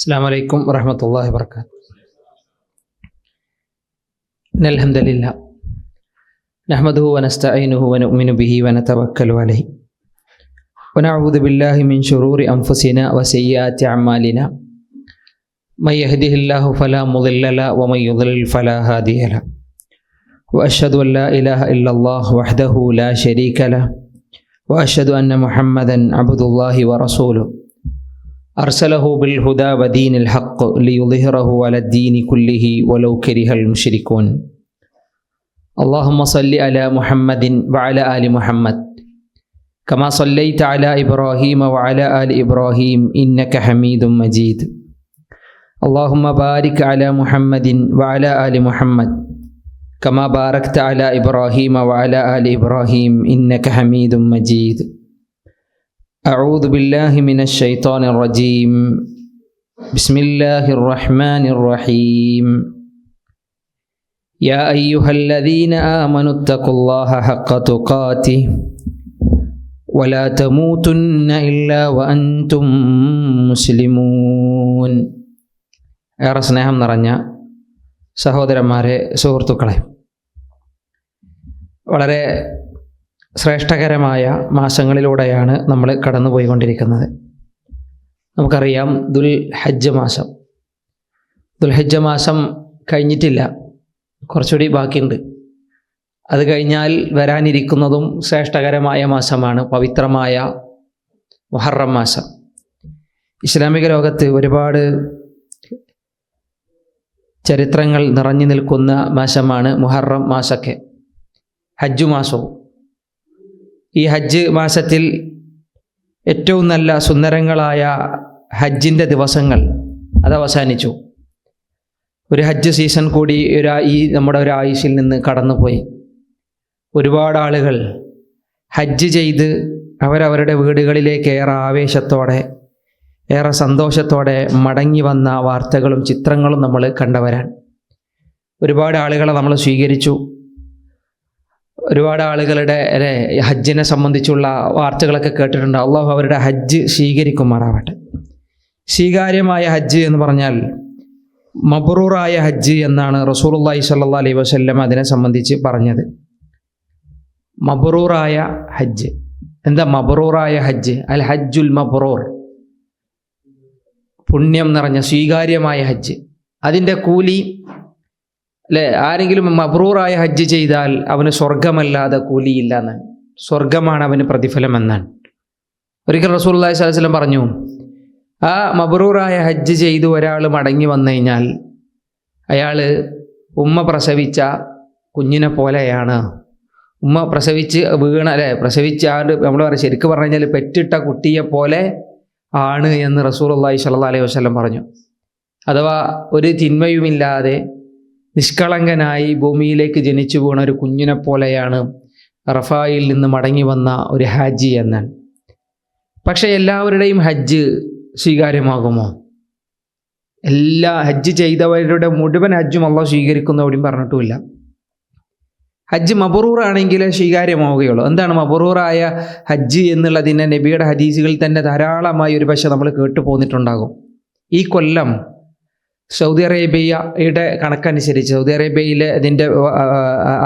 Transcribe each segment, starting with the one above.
السلام عليكم ورحمة الله وبركاته. إن الحمد لله نحمده ونستعينه ونؤمن به ونتوكل عليه ونعوذ بالله من شرور أنفسنا وسيئات أعمالنا من يهده الله فلا مضل له ومن يضلل فلا هادي له وأشهد أن لا إله إلا الله وحده لا شريك له وأشهد أن محمدا عبد الله ورسوله أرسله بالهدى ودين الحق ليظهره على الدين كله ولو كره المشركون. اللهم صل على محمد وعلى آل محمد كما صليت على إبراهيم وعلى آل إبراهيم إنك حميد مجيد. اللهم بارك على محمد وعلى آل محمد كما باركت على إبراهيم وعلى آل إبراهيم إنك حميد مجيد. أعوذ بالله من الشيطان الرجيم. بسم الله الرحمن الرحيم. يا أيها الذين آمنوا اتقوا الله حق تقاته ولا تموتن إلا وأنتم مسلمون. ഏറെ സ്നേഹം നിറഞ്ഞ സഹോദരന്മാരെ, സുഹൃത്തുക്കളെ, വളരെ ശ്രേഷ്ഠകരമായ മാസങ്ങളിലൂടെയാണ് നമ്മൾ കടന്നുപോയിക്കൊണ്ടിരിക്കുന്നത്. നമുക്കറിയാം, ദുൽഹജ്ജ് മാസം കഴിഞ്ഞിട്ടില്ല, കുറച്ചുകൂടി ബാക്കിയുണ്ട്. അത് കഴിഞ്ഞാൽ വരാനിരിക്കുന്നതും ശ്രേഷ്ഠകരമായ മാസമാണ് പവിത്രമായ മുഹറം മാസം. ഇസ്ലാമിക ലോകത്ത് ഒരുപാട് ചരിത്രങ്ങൾ നിറഞ്ഞു നിൽക്കുന്ന മാസമാണ് മുഹറം മാസമൊക്കെ, ഹജ്ജ് മാസവും. ഈ ഹജ്ജ് മാസത്തിൽ ഏറ്റവും നല്ല സുന്ദരങ്ങളായ ഹജ്ജിൻ്റെ ദിവസങ്ങൾ അത് അവസാനിച്ചു. ഒരു ഹജ്ജ് സീസൺ കൂടി നമ്മുടെ ഒരു ആയുസ്സിൽ നിന്ന് കടന്നുപോയി. ഒരുപാട് ആളുകൾ ഹജ്ജ് ചെയ്ത് അവരവരുടെ വീടുകളിലേക്ക് ഏറെ ആവേശത്തോടെ, ഏറെ സന്തോഷത്തോടെ മടങ്ങി വന്ന വാർത്തകളും ചിത്രങ്ങളും നമ്മൾ കണ്ടവരാൻ. ഒരുപാട് ആളുകളെ നമ്മൾ സ്വീകരിച്ചു. ഒരുപാട് ആളുകളുടെ ഹജ്ജിനെ സംബന്ധിച്ചുള്ള വാർത്തകളൊക്കെ കേട്ടിട്ടുണ്ട്. അള്ളാഹു അവരുടെ ഹജ്ജ് സ്വീകരിക്കുമാറാവട്ടെ. സ്വീകാര്യമായ ഹജ്ജ് എന്ന് പറഞ്ഞാൽ മബ്റൂറായ ഹജ്ജ് എന്നാണ് റസൂലുള്ളാഹി സ്വല്ലല്ലാഹു അലൈഹി വസല്ലം അതിനെ സംബന്ധിച്ച് പറഞ്ഞത്. മബ്റൂറായ ഹജ്ജ്. എന്താ മബ്റൂറായ ഹജ്ജ്? അൽ ഹജ്ജുൽ മബ്റൂർ, പുണ്യം നിറഞ്ഞ സ്വീകാര്യമായ ഹജ്ജ്. അതിൻ്റെ കൂലി ആരെങ്കിലും മബ്റൂറായ ഹജ്ജ് ചെയ്താൽ അവന് സ്വർഗമല്ലാതെ കൂലിയില്ല എന്നാണ്. സ്വർഗമാണ് അവന് പ്രതിഫലം എന്നാണ്. ഒരിക്കൽ റസൂലുള്ളാഹി സ്വല്ലല്ലാഹു അലൈഹി വസല്ലം പറഞ്ഞു, ആ മബ്റൂറായ ഹജ്ജ് ചെയ്ത് ഒരാൾ മടങ്ങി വന്നു കഴിഞ്ഞാൽ അയാൾ ഉമ്മ പ്രസവിച്ച കുഞ്ഞിനെ പോലെയാണ്. ഉമ്മ പ്രസവിച്ച് പ്രസവിച്ച നമ്മൾ പറയും, ശരിക്കും പറഞ്ഞു കഴിഞ്ഞാൽ പെറ്റിട്ട കുട്ടിയെ പോലെ ആണ് എന്ന് റസൂലുള്ളാഹി സ്വല്ലല്ലാഹു അലൈഹി വസല്ലം പറഞ്ഞു. അഥവാ ഒരു തിന്മയുമില്ലാതെ നിഷ്കളങ്കനായി ഭൂമിയിലേക്ക് ജനിച്ചു വീണ ഒരു കുഞ്ഞിനെ പോലെയാണ് അറഫായിൽ നിന്ന് മടങ്ങി വന്ന ഒരു ഹാജി എന്നാണ്. പക്ഷേ എല്ലാവരുടെയും ഹജ്ജ് സ്വീകാര്യമാകുമോ? എല്ലാ ഹജ്ജ് ചെയ്തവരുടെ മുഴുവൻ ഹജ്ജും അള്ളാഹു സ്വീകരിക്കുന്നവരും പറഞ്ഞിട്ടുമില്ല. ഹജ്ജ് മബ്റൂറാണെങ്കിലേ സ്വീകാര്യമാവുകയുള്ളൂ. എന്താണ് മബ്റൂറായ ഹജ്ജ് എന്നുള്ളതിനെ നബിയുടെ ഹദീസുകളിൽ തന്നെ ധാരാളമായി ഒരു പക്ഷേ നമ്മൾ കേട്ടു പോന്നിട്ടുണ്ടാകും. ഈ കൊല്ലം സൗദി അറേബ്യയുടെ കണക്കനുസരിച്ച്, സൗദി അറേബ്യയിലെ അതിൻ്റെ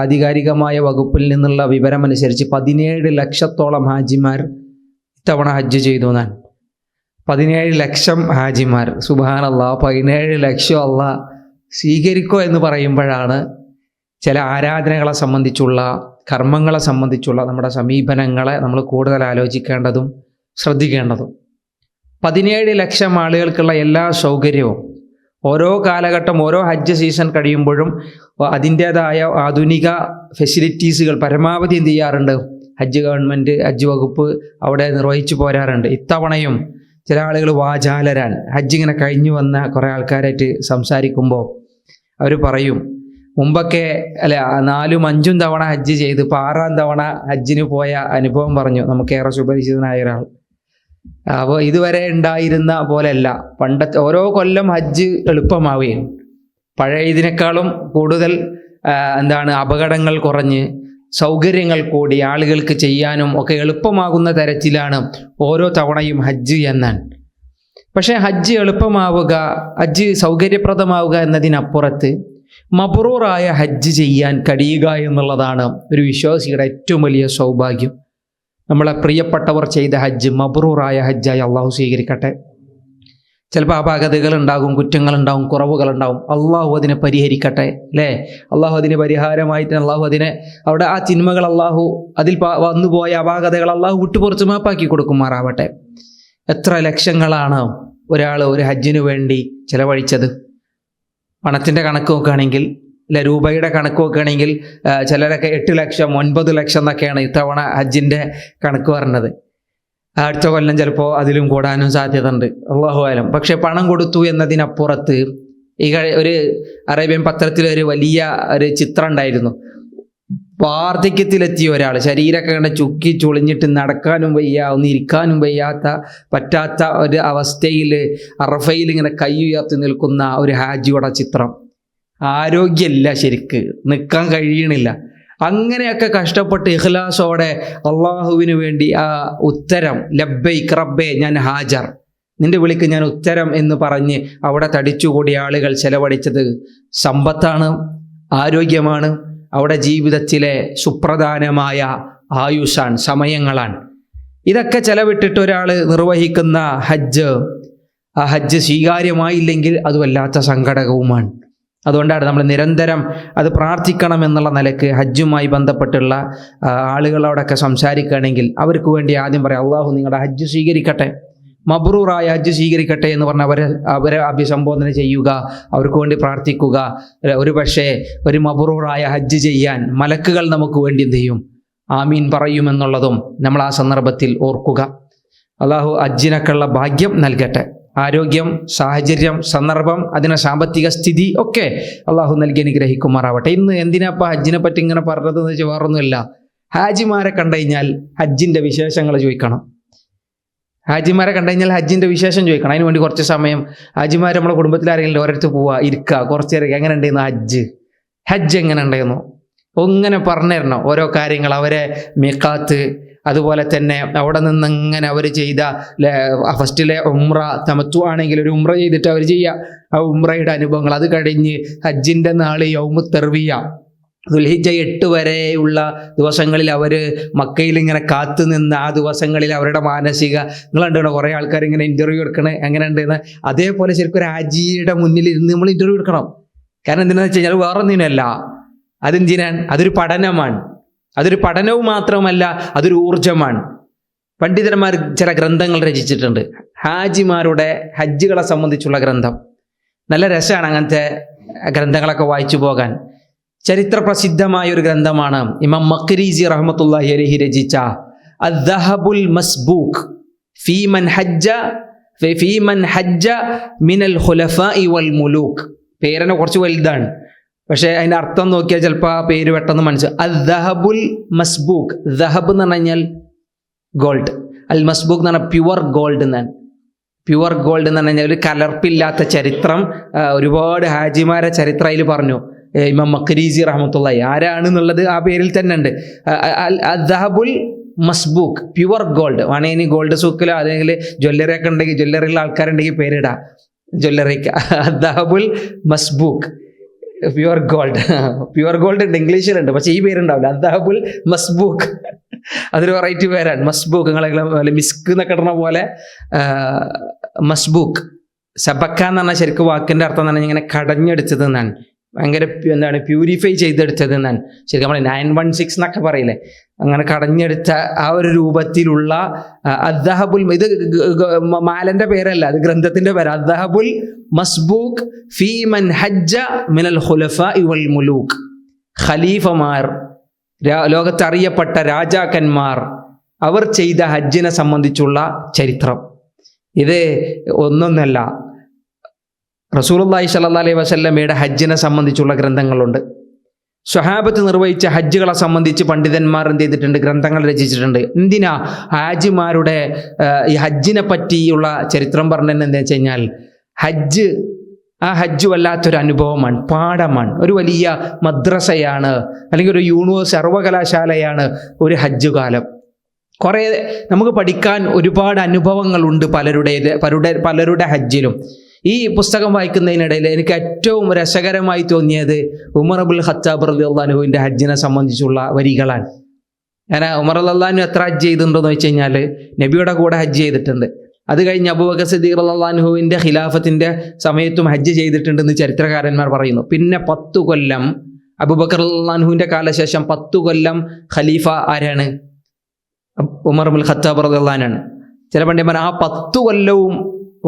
ആധികാരികമായ വകുപ്പിൽ നിന്നുള്ള വിവരമനുസരിച്ച് 17 ലക്ഷത്തോളം ഹാജിമാർ ഇത്തവണ ഹജ്ജ് ചെയ്തു എന്നാണ്. 17 ലക്ഷം ഹാജിമാർ. സുബ്ഹാനല്ലാഹ്, 17 ലക്ഷം അല്ലാഹ് സ്വീകരിക്കോ എന്ന് പറയുമ്പോഴാണ് ചില ആരാധനകളെ സംബന്ധിച്ചുള്ള, കർമ്മങ്ങളെ സംബന്ധിച്ചുള്ള നമ്മുടെ സമീപനങ്ങളെ നമ്മൾ കൂടുതൽ ആലോചിക്കേണ്ടതും ശ്രദ്ധിക്കേണ്ടതും. 17 ലക്ഷം ആളുകൾക്കുള്ള എല്ലാ സൗകര്യവും ഓരോ കാലഘട്ടം, ഓരോ ഹജ്ജ് സീസൺ കഴിയുമ്പോഴും അതിൻ്റേതായ ആധുനിക ഫെസിലിറ്റീസുകൾ പരമാവധി എന്ത് ചെയ്യാറുണ്ട്? ഹജ്ജ് ഗവൺമെൻറ്, ഹജ്ജ് വകുപ്പ് അവിടെ നിർവഹിച്ചു പോരാറുണ്ട്. ഇത്തവണയും ചില ആളുകൾ വാചാലരാൻ, ഹജ്ജ് ഇങ്ങനെ കഴിഞ്ഞു വന്ന കുറേ ആൾക്കാരായിട്ട് സംസാരിക്കുമ്പോൾ അവർ പറയും, മുമ്പൊക്കെ 4-5 തവണ ഹജ്ജ് ചെയ്ത് ഇപ്പോൾ 6ാം തവണ ഹജ്ജിന് പോയ അനുഭവം പറഞ്ഞു നമുക്കേറെ സുപരിചിതനായ ഒരാൾ. അപ്പോൾ ഇതുവരെ ഉണ്ടായിരുന്ന പോലെയല്ല, പണ്ടത്തെ ഓരോ കൊല്ലം ഹജ്ജ് എളുപ്പമാവുകയും പഴയ ഇതിനേക്കാളും കൂടുതൽ അപകടങ്ങൾ കുറഞ്ഞ് സൗകര്യങ്ങൾ കൂടി ആളുകൾക്ക് ചെയ്യാനും ഒക്കെ എളുപ്പമാകുന്ന തരത്തിലാണ് ഓരോ തവണയും ഹജ്ജ് എന്നാണ്. പക്ഷേ ഹജ്ജ് എളുപ്പമാവുക, ഹജ്ജ് സൗകര്യപ്രദമാവുക എന്നതിനപ്പുറത്ത് മബ്റൂറായ ഹജ്ജ് ചെയ്യാൻ കഴിയുക എന്നുള്ളതാണ് ഒരു വിശ്വാസിയുടെ ഏറ്റവും വലിയ സൗഭാഗ്യം. നമ്മളെ പ്രിയപ്പെട്ടവർ ചെയ്ത ഹജ്ജ് മബ്റൂറായ ഹജ്ജായി അള്ളാഹു സ്വീകരിക്കട്ടെ. ചിലപ്പോൾ അപാകതകളുണ്ടാകും, കുറ്റങ്ങളുണ്ടാകും, കുറവുകളുണ്ടാകും. അള്ളാഹു അതിനെ പരിഹരിക്കട്ടെ, അല്ലേ? അള്ളാഹു അതിന് പരിഹാരമായിട്ട് അള്ളാഹു അതിനെ അവിടെ ആ തിന്മകൾ അള്ളാഹു അതിൽ വന്നുപോയ അപാകതകൾ അള്ളാഹു വിട്ടുപുറത്ത് മാപ്പാക്കി കൊടുക്കുമാറാവട്ടെ. എത്ര ലക്ഷങ്ങളാണ് ഒരാൾ ഒരു ഹജ്ജിന് വേണ്ടി ചിലവഴിച്ചത്. പണത്തിൻ്റെ കണക്ക് നോക്കുകയാണെങ്കിൽ, അല്ലെ, രൂപയുടെ കണക്ക് നോക്കുകയാണെങ്കിൽ ചിലരൊക്കെ 8 ലക്ഷം 9 ലക്ഷം എന്നൊക്കെയാണ് ഇത്തവണ ഹജ്ജിൻ്റെ കണക്ക് പറഞ്ഞത്. അടുത്ത കൊല്ലം ചിലപ്പോൾ അതിലും കൂടാനും സാധ്യത ഉണ്ട്, അല്ലാഹു അലം. പക്ഷെ പണം കൊടുത്തു എന്നതിനപ്പുറത്ത് ഈ ഒരു അറേബ്യൻ പത്രത്തിൽ ഒരു വലിയ ഒരു ചിത്രം ഉണ്ടായിരുന്നു. വാർദ്ധക്യത്തിലെത്തിയ ഒരാൾ, ശരീരമൊക്കെ കണ്ട് ചുക്കി ചുളിഞ്ഞിട്ട് നടക്കാനും വയ്യ, ഒന്ന് ഇരിക്കാനും പറ്റാത്ത ഒരു അവസ്ഥയിൽ അറഫയിൽ ഇങ്ങനെ കൈ ഉയർത്തി നിൽക്കുന്ന ഒരു ഹാജിയുടെ ചിത്രം. ആരോഗ്യമില്ല, ശരിക്ക് നിൽക്കാൻ കഴിയണില്ല. അങ്ങനെയൊക്കെ കഷ്ടപ്പെട്ട് ഇഖ്ലാസോടെ അള്ളാഹുവിന് വേണ്ടി ആ ഉത്തരം, ലബ്ബൈക് റബ്ബേ ഞാൻ ഹാജർ, നിന്റെ വിളിക്ക് ഞാൻ ഉത്തരം എന്ന് പറഞ്ഞ് അവിടെ തടിച്ചുകൂടിയ ആളുകൾ ചെലവഴിച്ചത് സമ്പത്താണ്, ആരോഗ്യമാണ്, അവിടെ ജീവിതത്തിലെ സുപ്രധാനമായ ആയുസ്സാണ്, സമയങ്ങളാണ്. ഇതൊക്കെ ചെലവിട്ടിട്ട് ഒരാൾ നിർവഹിക്കുന്ന ഹജ്ജ്, ആ ഹജ്ജ് സ്വീകാര്യമായില്ലെങ്കിൽ അത് വല്ലാത്ത സങ്കടകവുമാണ്. അതുകൊണ്ടാണ് നമ്മൾ നിരന്തരം അത് പ്രാർത്ഥിക്കണം എന്നുള്ള നിലക്ക് ഹജ്ജുമായി ബന്ധപ്പെട്ടുള്ള ആളുകളോടൊക്കെ സംസാരിക്കുകയാണെങ്കിൽ അവർക്ക് വേണ്ടി ആദ്യം പറയാം, അള്ളാഹു നിങ്ങളുടെ ഹജ്ജ് സ്വീകരിക്കട്ടെ, മബ്റൂറായ ഹജ്ജ് സ്വീകരിക്കട്ടെ എന്ന് പറഞ്ഞ് അവരെ അഭിസംബോധന ചെയ്യുക, അവർക്ക് വേണ്ടി പ്രാർത്ഥിക്കുക. ഒരു പക്ഷേ ഒരു മബ്റൂറായ ഹജ്ജ് ചെയ്യാൻ മലക്കുകൾ നമുക്ക് വേണ്ടി എന്ത് ചെയ്യും? ആമീൻ പറയുമെന്നുള്ളതും നമ്മൾ ആ സന്ദർഭത്തിൽ ഓർക്കുക. അള്ളാഹു ഹജ്ജിനൊക്കെയുള്ള ഭാഗ്യം നൽകട്ടെ. ആരോഗ്യം, സാഹചര്യം, സന്ദർഭം, അതിന് സാമ്പത്തിക സ്ഥിതി ഒക്കെ അള്ളാഹു നൽകി അനുഗ്രഹിക്കുമാറാവട്ടെ. ഇന്ന് എന്തിനാപ്പോൾ ഹജ്ജിനെ പറ്റി ഇങ്ങനെ പറഞ്ഞതെന്ന് വെച്ചാൽ വേറൊന്നുമില്ല, ഹാജിമാരെ കണ്ടു കഴിഞ്ഞാൽ ഹജ്ജിൻ്റെ വിശേഷങ്ങൾ ചോദിക്കണം. ഹാജിമാരെ കണ്ടു കഴിഞ്ഞാൽ ഹജ്ജിൻ്റെ വിശേഷം ചോദിക്കണം. അതിന് വേണ്ടി കുറച്ച് സമയം ഹാജിമാർ നമ്മുടെ കുടുംബത്തിൽ ആരെങ്കിലും ഓരോരുത്തർ പോവുക, ഇരിക്കുക, കുറച്ച് നേരം എങ്ങനെ ഉണ്ടായിരുന്നു ഹജ്ജ് എങ്ങനെ ഉണ്ടായിരുന്നു ഇങ്ങനെ പറഞ്ഞു തരണം. ഓരോ കാര്യങ്ങൾ, അവരെ മിഖാത്ത്, അതുപോലെ തന്നെ അവിടെ നിന്ന് ഇങ്ങനെ അവർ ചെയ്ത ഫസ്റ്റിലെ ഉംറ, തമത്തു ആണെങ്കിൽ ഒരു ഉംറ ചെയ്തിട്ട് അവർ ചെയ്യുക, ആ ഉംറയുടെ അനുഭവങ്ങൾ, അത് കഴിഞ്ഞ് ഹജ്ജിൻ്റെ നാള് യൗമു തർവിയ, ദുൽഹിജ്ജ 8 വരെയുള്ള ദിവസങ്ങളിൽ അവർ മക്കയിൽ ഇങ്ങനെ കാത്തു നിന്ന് ആ ദിവസങ്ങളിൽ അവരുടെ മാനസിക, നിങ്ങളുണ്ടോ കുറേ ആൾക്കാർ ഇങ്ങനെ ഇൻ്റർവ്യൂ എടുക്കണേ എങ്ങനെ ഉണ്ടെന്ന്, അതേപോലെ ശരിക്കും ഒരു ഹാജിയുടെ മുന്നിൽ ഇരുന്ന് നമ്മൾ ഇൻ്റർവ്യൂ എടുക്കണം. കാരണം എന്തിനാണെന്ന് വെച്ച് കഴിഞ്ഞാൽ വേറെ ഒന്നിനല്ല, അതെന്തിനാണ്? അതൊരു പഠനമാണ്. അതൊരു പഠനവും മാത്രമല്ല, അതൊരു ഊർജമാണ്. പണ്ഡിതന്മാർ ചില ഗ്രന്ഥങ്ങൾ രചിച്ചിട്ടുണ്ട്, ഹാജിമാരുടെ ഹജ്ജുകളെ സംബന്ധിച്ചുള്ള ഗ്രന്ഥം. നല്ല രസമാണ് അങ്ങനത്തെ ഗ്രന്ഥങ്ങളൊക്കെ വായിച്ചു പോകാൻ. ചരിത്ര പ്രസിദ്ധമായ ഒരു ഗ്രന്ഥമാണ് ഇമാം മഖ്രിസി റഹ്മത്തുള്ളാഹി അലൈഹി രചിച്ച അദ്ദഹബുൽ മസ്ബൂഖ് ഫീമൻ ഹജ്ജ മിനൽ ഖുലഫാഇ വൽ മുലൂക്ക്. പേരിനെ കുറച്ച് വലുതാണ്, പക്ഷേ അതിൻ്റെ അർത്ഥം നോക്കിയാൽ ചിലപ്പോൾ ആ പേര് പെട്ടെന്ന് മനസ്സിലാവും. അദ്ദഹബുൽ മസ്ബൂഖ്, ദഹബ് എന്ന് പറഞ്ഞു കഴിഞ്ഞാൽ ഗോൾഡ്, അൽ മസ്ബൂഖ് എന്ന് പറഞ്ഞാൽ പ്യുവർ ഗോൾഡ് എന്നാണ്. പ്യുവർ ഗോൾഡ് എന്ന് പറഞ്ഞു കഴിഞ്ഞാൽ ഒരു കലർപ്പില്ലാത്ത ചരിത്രം, ഒരുപാട് ഹാജിമാരെ ചരിത്രം അതിൽ പറഞ്ഞു ഇമാം മഖ്രിസി റഹ്മത്തുള്ളാഹി. ആരാണെന്നുള്ളത് ആ പേരിൽ തന്നെ ഉണ്ട്. അദ്ദഹബുൽ മസ്ബൂഖ്, പ്യുവർ ഗോൾഡ്. വേണമെങ്കിൽ ഗോൾഡ് സൂക്കിലോ അല്ലെങ്കിൽ ജ്വല്ലറി ഒക്കെ ഉണ്ടെങ്കിൽ, ജ്വല്ലറിയുള്ള ആൾക്കാരുണ്ടെങ്കിൽ പേരിടാം ജ്വല്ലറിക്ക്. അദ്ദഹബുൽ മസ്ബൂഖ്, പ്യുവർ ഗോൾഡ്. പ്യുവർ ഗോൾഡ് ഉണ്ട്, ഇംഗ്ലീഷിലുണ്ട്, പക്ഷേ ഈ പേരുണ്ടാവില്ല. അദ്ദഹബുൽ മസ്ബൂഖ്, അതൊരു വെറൈറ്റി പേരാണ്. മസ്ബൂഖ്, നിങ്ങളെ മിസ്ക് എന്നൊക്കെ ഇടുന്ന പോലെ മസ്ബൂഖ്. സബക്ക എന്ന് പറഞ്ഞാൽ ശരിക്കും വാക്കിൻ്റെ അർത്ഥം എന്ന് പറഞ്ഞാൽ ഇങ്ങനെ കടഞ്ഞെടുത്തത് എന്നാണ്, ഭയങ്കര എന്താണ് പ്യൂരിഫൈ ചെയ്തെടുത്തത് എന്നാണ്. ശരിക്കും നമ്മൾ 916 എന്നൊക്കെ പറയില്ലേ, അങ്ങനെ കടഞ്ഞെടുത്ത ആ ഒരു രൂപത്തിലുള്ള അദ്ദഹബുൽ, ഇത് മാലൻ്റെ പേരല്ല, അത് ഗ്രന്ഥത്തിൻ്റെ പേര്. അദ്ദഹബുൽ മസ്ബൂഖ് ഫീ മൻ ഹജ്ജ മിനൽ ഖുലഫാഇ വൽ മുലൂക്ക്. ഖലീഫമാർ, ലോകത്തറിയപ്പെട്ട രാജാക്കന്മാർ, അവർ ചെയ്ത ഹജ്ജിനെ സംബന്ധിച്ചുള്ള ചരിത്രം. ഇത് ഒന്നൊന്നല്ല, റസൂലുള്ളാഹി സ്വല്ലല്ലാഹി അലൈഹി വസല്ലമയുടെ ഹജ്ജിനെ സംബന്ധിച്ചുള്ള ഗ്രന്ഥങ്ങളുണ്ട്. സ്വഹാബത്ത് നിർവഹിച്ച ഹജ്ജുകളെ സംബന്ധിച്ച് പണ്ഡിതന്മാർ എന്ത് ചെയ്തിട്ടുണ്ട്? ഗ്രന്ഥങ്ങൾ രചിച്ചിട്ടുണ്ട്. എന്തിനാ ഹാജിമാരുടെ ഈ ഹജ്ജിനെ പറ്റിയുള്ള ചരിത്രം പറഞ്ഞതെന്ന് എന്താ വെച്ച് കഴിഞ്ഞാൽ, ആ ഹജ്ജ് വല്ലാത്തൊരു അനുഭവമാണ്, പാഠമാണ്, ഒരു വലിയ മദ്രസയാണ്, അല്ലെങ്കിൽ ഒരു സർവകലാശാലയാണ് ഒരു ഹജ്ജ് കാലം. കുറേ നമുക്ക് പഠിക്കാൻ ഒരുപാട് അനുഭവങ്ങളുണ്ട് പലരുടെ ഹജ്ജിലും. ഈ പുസ്തകം വായിക്കുന്നതിനിടയിൽ എനിക്ക് ഏറ്റവും രസകരമായി തോന്നിയത് ഉമർ ഇബ്നുൽ ഖത്താബ് റളിയല്ലാഹു അൻഹുവിൻ്റെ ഹജ്ജിനെ സംബന്ധിച്ചുള്ള വരികളാണ്. ഞാൻ ഉമർ റളിയല്ലാഹു അൻഹു എത്ര ഹജ്ജ് ചെയ്തിട്ടുണ്ടെന്ന് വെച്ച് കഴിഞ്ഞാൽ നബിയുടെ കൂടെ ഹജ്ജ് ചെയ്തിട്ടുണ്ട്. അത് കഴിഞ്ഞ് അബൂബക്കർ സിദ്ദീഖ് റളിയല്ലാഹു അൻഹുവിൻ്റെ ഖിലാഫത്തിൻ്റെ സമയത്തും ഹജ്ജ് ചെയ്തിട്ടുണ്ടെന്ന് ചരിത്രകാരന്മാർ പറയുന്നു. പിന്നെ 10 കൊല്ലം അബൂബക്കർ റളിയല്ലാഹു അൻഹുവിൻ്റെ കാലശേഷം 10 കൊല്ലം ഖലീഫ ആരാണ്? ഉമർ ഇബ്നുൽ ഖത്താബ് റളിയല്ലാഹു അൻഹു. ചില പണ്ഡിതന്മാർ ആ 10 കൊല്ലവും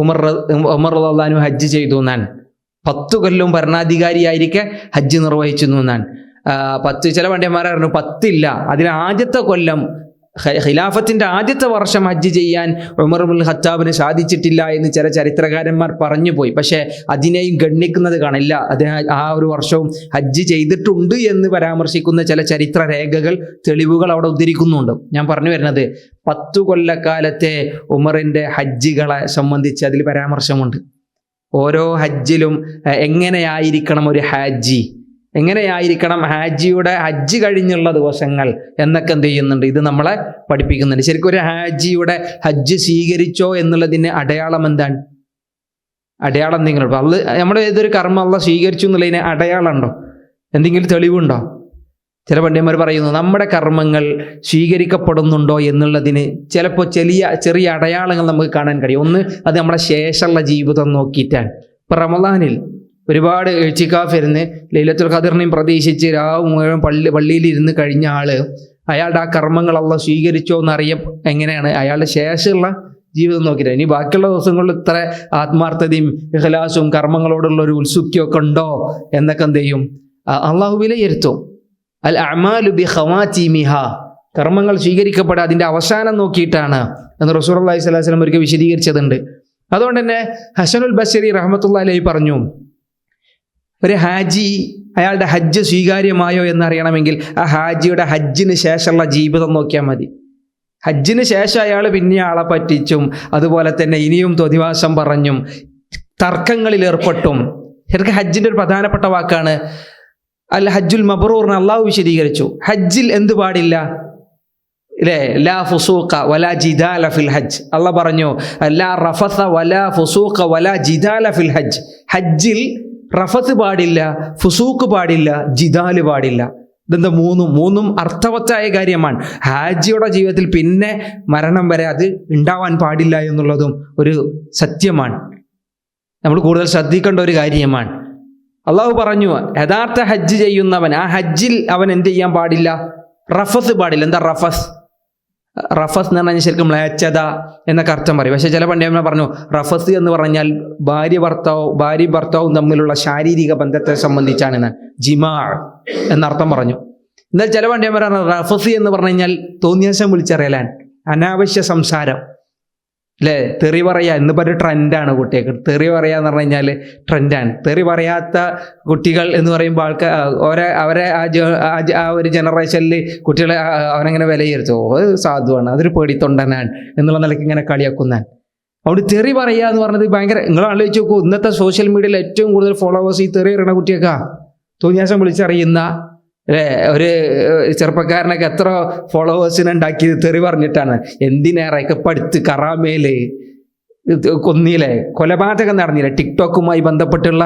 ഉമർ റളിയല്ലാഹു അൻഹു ഹജ്ജ് ചെയ്തു എന്നാണ്. 10 കൊല്ലവും ഭരണാധികാരിയായിരിക്കെ ഹജ്ജ് നിർവഹിച്ചു എന്നാണ്. 10 ചില പണ്ഡിതന്മാർ പറഞ്ഞു 10 ഇല്ല, അതിൽ ആദ്യത്തെ കൊല്ലം ഖിലാഫത്തിൻ്റെ ആദ്യത്തെ വർഷം ഹജ്ജ് ചെയ്യാൻ ഉമർ ഇബ്നുൽ ഖത്താബിന് സാധിച്ചിട്ടില്ല എന്ന് ചില ചരിത്രകാരന്മാർ പറഞ്ഞു പോയി. പക്ഷേ അതിനെയും ഗണ്ണിക്കുന്നത് കാണില്ല. അദ്ദേഹം ആ ഒരു വർഷവും ഹജ്ജ് ചെയ്തിട്ടുണ്ട് എന്ന് പരാമർശിക്കുന്ന ചില ചരിത്ര രേഖകൾ, തെളിവുകൾ അവിടെ ഉദ്ധരിക്കുന്നുണ്ട്. ഞാൻ പറഞ്ഞു വരുന്നത് 10 കൊല്ലക്കാലത്തെ ഉമറിൻ്റെ ഹജ്ജുകളെ സംബന്ധിച്ച് അതിൽ പരാമർശമുണ്ട്. ഓരോ ഹജ്ജിലും എങ്ങനെയായിരിക്കണം ഒരു ഹാജി, എങ്ങനെയായിരിക്കണം ഹാജിയുടെ ഹജ്ജ് കഴിഞ്ഞുള്ള ദിവസങ്ങൾ എന്നൊക്കെ എന്ത് ചെയ്യുന്നുണ്ട്, ഇത് നമ്മളെ പഠിപ്പിക്കുന്നുണ്ട്. ശരിക്കും ഒരു ഹാജിയുടെ ഹജ്ജ് സ്വീകരിച്ചോ എന്നുള്ളതിന് അടയാളം എന്താണ്? അടയാളം എന്തെങ്കിലും ഉണ്ടോ? നമ്മൾ ഏതൊരു കർമ്മം അള്ളാഹ് സ്വീകരിച്ചു എന്നുള്ളതിന് അടയാളം ഉണ്ടോ? എന്തെങ്കിലും തെളിവുണ്ടോ? ചില പണ്ഡിതന്മാർ പറയുന്നു നമ്മുടെ കർമ്മങ്ങൾ സ്വീകരിക്കപ്പെടുന്നുണ്ടോ എന്നുള്ളതിന് ചിലപ്പോൾ ചെറിയ അടയാളങ്ങൾ നമുക്ക് കാണാൻ കഴിയും. ഒന്ന്, അത് നമ്മുടെ ശേഷമുള്ള ജീവിതം നോക്കിയിട്ടാണ്. ഇപ്പം റമദാനിൽ ഒരുപാട് ഇഴ്തികാഫ് ഇരുന്ന് ലൈലത്തുൽ ഖദറിനെയും പ്രതീക്ഷിച്ച് രാവ് മുഴുവൻ പള്ളിയിൽ ഇരുന്ന് കഴിഞ്ഞ അയാളുടെ ആ കർമ്മങ്ങൾ അള്ളാഹ് സ്വീകരിച്ചോ എന്നറിയാം എങ്ങനെയാണ്? അയാളുടെ ശേഷമുള്ള ജീവിതം നോക്കിയിട്ട്. ഇനി ബാക്കിയുള്ള ദിവസങ്ങളിൽ ഇത്ര ആത്മാർത്ഥതയും ഇഖ്ലാസും കർമ്മങ്ങളോടുള്ള ഒരു ഉത്സുക്തിയൊക്കെ ഉണ്ടോ എന്നൊക്കെ എന്ത് ചെയ്യും? അള്ളാഹു വിലയിരുത്തും. അൽ അഅ്മാലു ബി ഖവാതിമിഹാ, കർമ്മങ്ങൾ സ്വീകരിക്കപ്പെടാൻ അതിൻ്റെ അവസാനം നോക്കിയിട്ടാണ് എന്ന് റസൂലുള്ളാഹി സ്വല്ലല്ലാഹു അലൈഹി വസല്ലം ഒരിക്കൽ വിശദീകരിച്ചതുണ്ട്. അതുകൊണ്ട് തന്നെ ഹസനുൽ ബസ്രി റഹ്മത്തുള്ളാഹി അലൈഹി പറഞ്ഞു, ഒരു ഹാജി അയാളുടെ ഹജ്ജ് സ്വീകാര്യമായോ എന്നറിയണമെങ്കിൽ ആ ഹാജിയുടെ ഹജ്ജിന് ശേഷമുള്ള ജീവിതം നോക്കിയാൽ മതി. ഹജ്ജിന് ശേഷം അയാൾ പിന്നെ ആളെ പറ്റിച്ചും അതുപോലെ തന്നെ ഇനിയും തൊതിവാസം പറഞ്ഞും തർക്കങ്ങളിൽ ഏർപ്പെട്ടും. ശരിക്കും ഹജ്ജിൻ്റെ ഒരു പ്രധാനപ്പെട്ട വാക്കാണ് അൽ ഹജ്ജുൽ മബ്റൂറിന് അള്ളാഹു വിശദീകരിച്ചു. ഹജ്ജിൽ എന്ത് പാടില്ല? ഇല്ലേ, ലാ ഫുസൂഖ വലാ ജിദാല ഫിൽ ഹജ്ജ്. അള്ളാഹ് പറഞ്ഞു ലാ റഫസ വലാ ഫുസൂഖ വലാ ജിദാല ഫിൽ ഹജ്ജ്. ഹജ്ജിൽ റഫത്ത് പാടില്ല, ഫുസൂക്ക് പാടില്ല, ജിദാല് പാടില്ല. ഇതെന്താ? മൂന്നും അർത്ഥവത്തായ കാര്യമാണ്. ഹാജിയുടെ ജീവിതത്തിൽ പിന്നെ മരണം വരെ അത് ഉണ്ടാവാൻ പാടില്ല എന്നുള്ളതും ഒരു സത്യമാണ്. നമ്മൾ കൂടുതൽ ശ്രദ്ധിക്കേണ്ട ഒരു കാര്യമാണ്. അള്ളാഹു പറഞ്ഞു യഥാർത്ഥ ഹജ്ജ് ചെയ്യുന്നവൻ ആ ഹജ്ജിൽ അവൻ എന്ത് ചെയ്യാൻ പാടില്ല? റഫസ് പാടില്ല. എന്താ റഫസ്? റഫസ് എന്ന് പറഞ്ഞാൽ ശരിക്കും മ്ലേച്ഛത എന്നൊക്കെ അർത്ഥം പറയും. പക്ഷേ ചില പണ്ഡിതന്മാർ പറഞ്ഞു റഫസ് എന്ന് പറഞ്ഞാൽ ഭാര്യ ഭർത്താവും തമ്മിലുള്ള ശാരീരിക ബന്ധത്തെ സംബന്ധിച്ചാണ്, ജിമാ എന്നർത്ഥം പറഞ്ഞു. എന്നാൽ ചില പണ്ഡിതന്മാർ പറഞ്ഞു റഫസ് എന്ന് പറഞ്ഞു കഴിഞ്ഞാൽ തോന്നിയാസം വിളിച്ചറിയലാൻ, അനാവശ്യ സംസാരം. അല്ലേ, തെറി പറയാ ഇന്നിപ്പോൾ ഒരു ട്രെൻഡാണ് കുട്ടികൾക്ക്. തെറി പറയാന്ന് പറഞ്ഞു കഴിഞ്ഞാൽ ട്രെൻഡാണ്. തെറി പറയാത്ത കുട്ടികൾ എന്ന് പറയുമ്പോൾ അവരെ ആ ഒരു ജനറേഷനിൽ കുട്ടികളെ അവനങ്ങനെ വിലയിരുത്തുമോ, അത് സാധുവാണ്, അതൊരു പേടിത്തൊണ്ടനാണ് എന്നുള്ള നിലയ്ക്ക് ഇങ്ങനെ കളിയാക്കുന്നതാണ്. അതുകൊണ്ട് തെറി പറയുക എന്ന് പറഞ്ഞത് ഭയങ്കര, നിങ്ങൾ ആലോചിച്ച് നോക്കൂ, ഇന്നത്തെ സോഷ്യൽ മീഡിയയിൽ ഏറ്റവും കൂടുതൽ ഫോളോവേഴ്സ് ഈ തെറി അറിയണ കുട്ടിയൊക്കെ തോന്നിയാസം വിളിച്ചറിയുന്ന ഒരു ചെറുപ്പക്കാരനൊക്കെ എത്ര ഫോളോവേഴ്സിനെ ഉണ്ടാക്കിയത് തെറി പറഞ്ഞിട്ടാണ്. എന്തിനേറെ ഇപ്പം അടുത്ത് കറാമേല് കൊന്നിയിലെ കൊലപാതകം നടന്നില്ലേ ടിക്ടോക്കുമായി ബന്ധപ്പെട്ടുള്ള.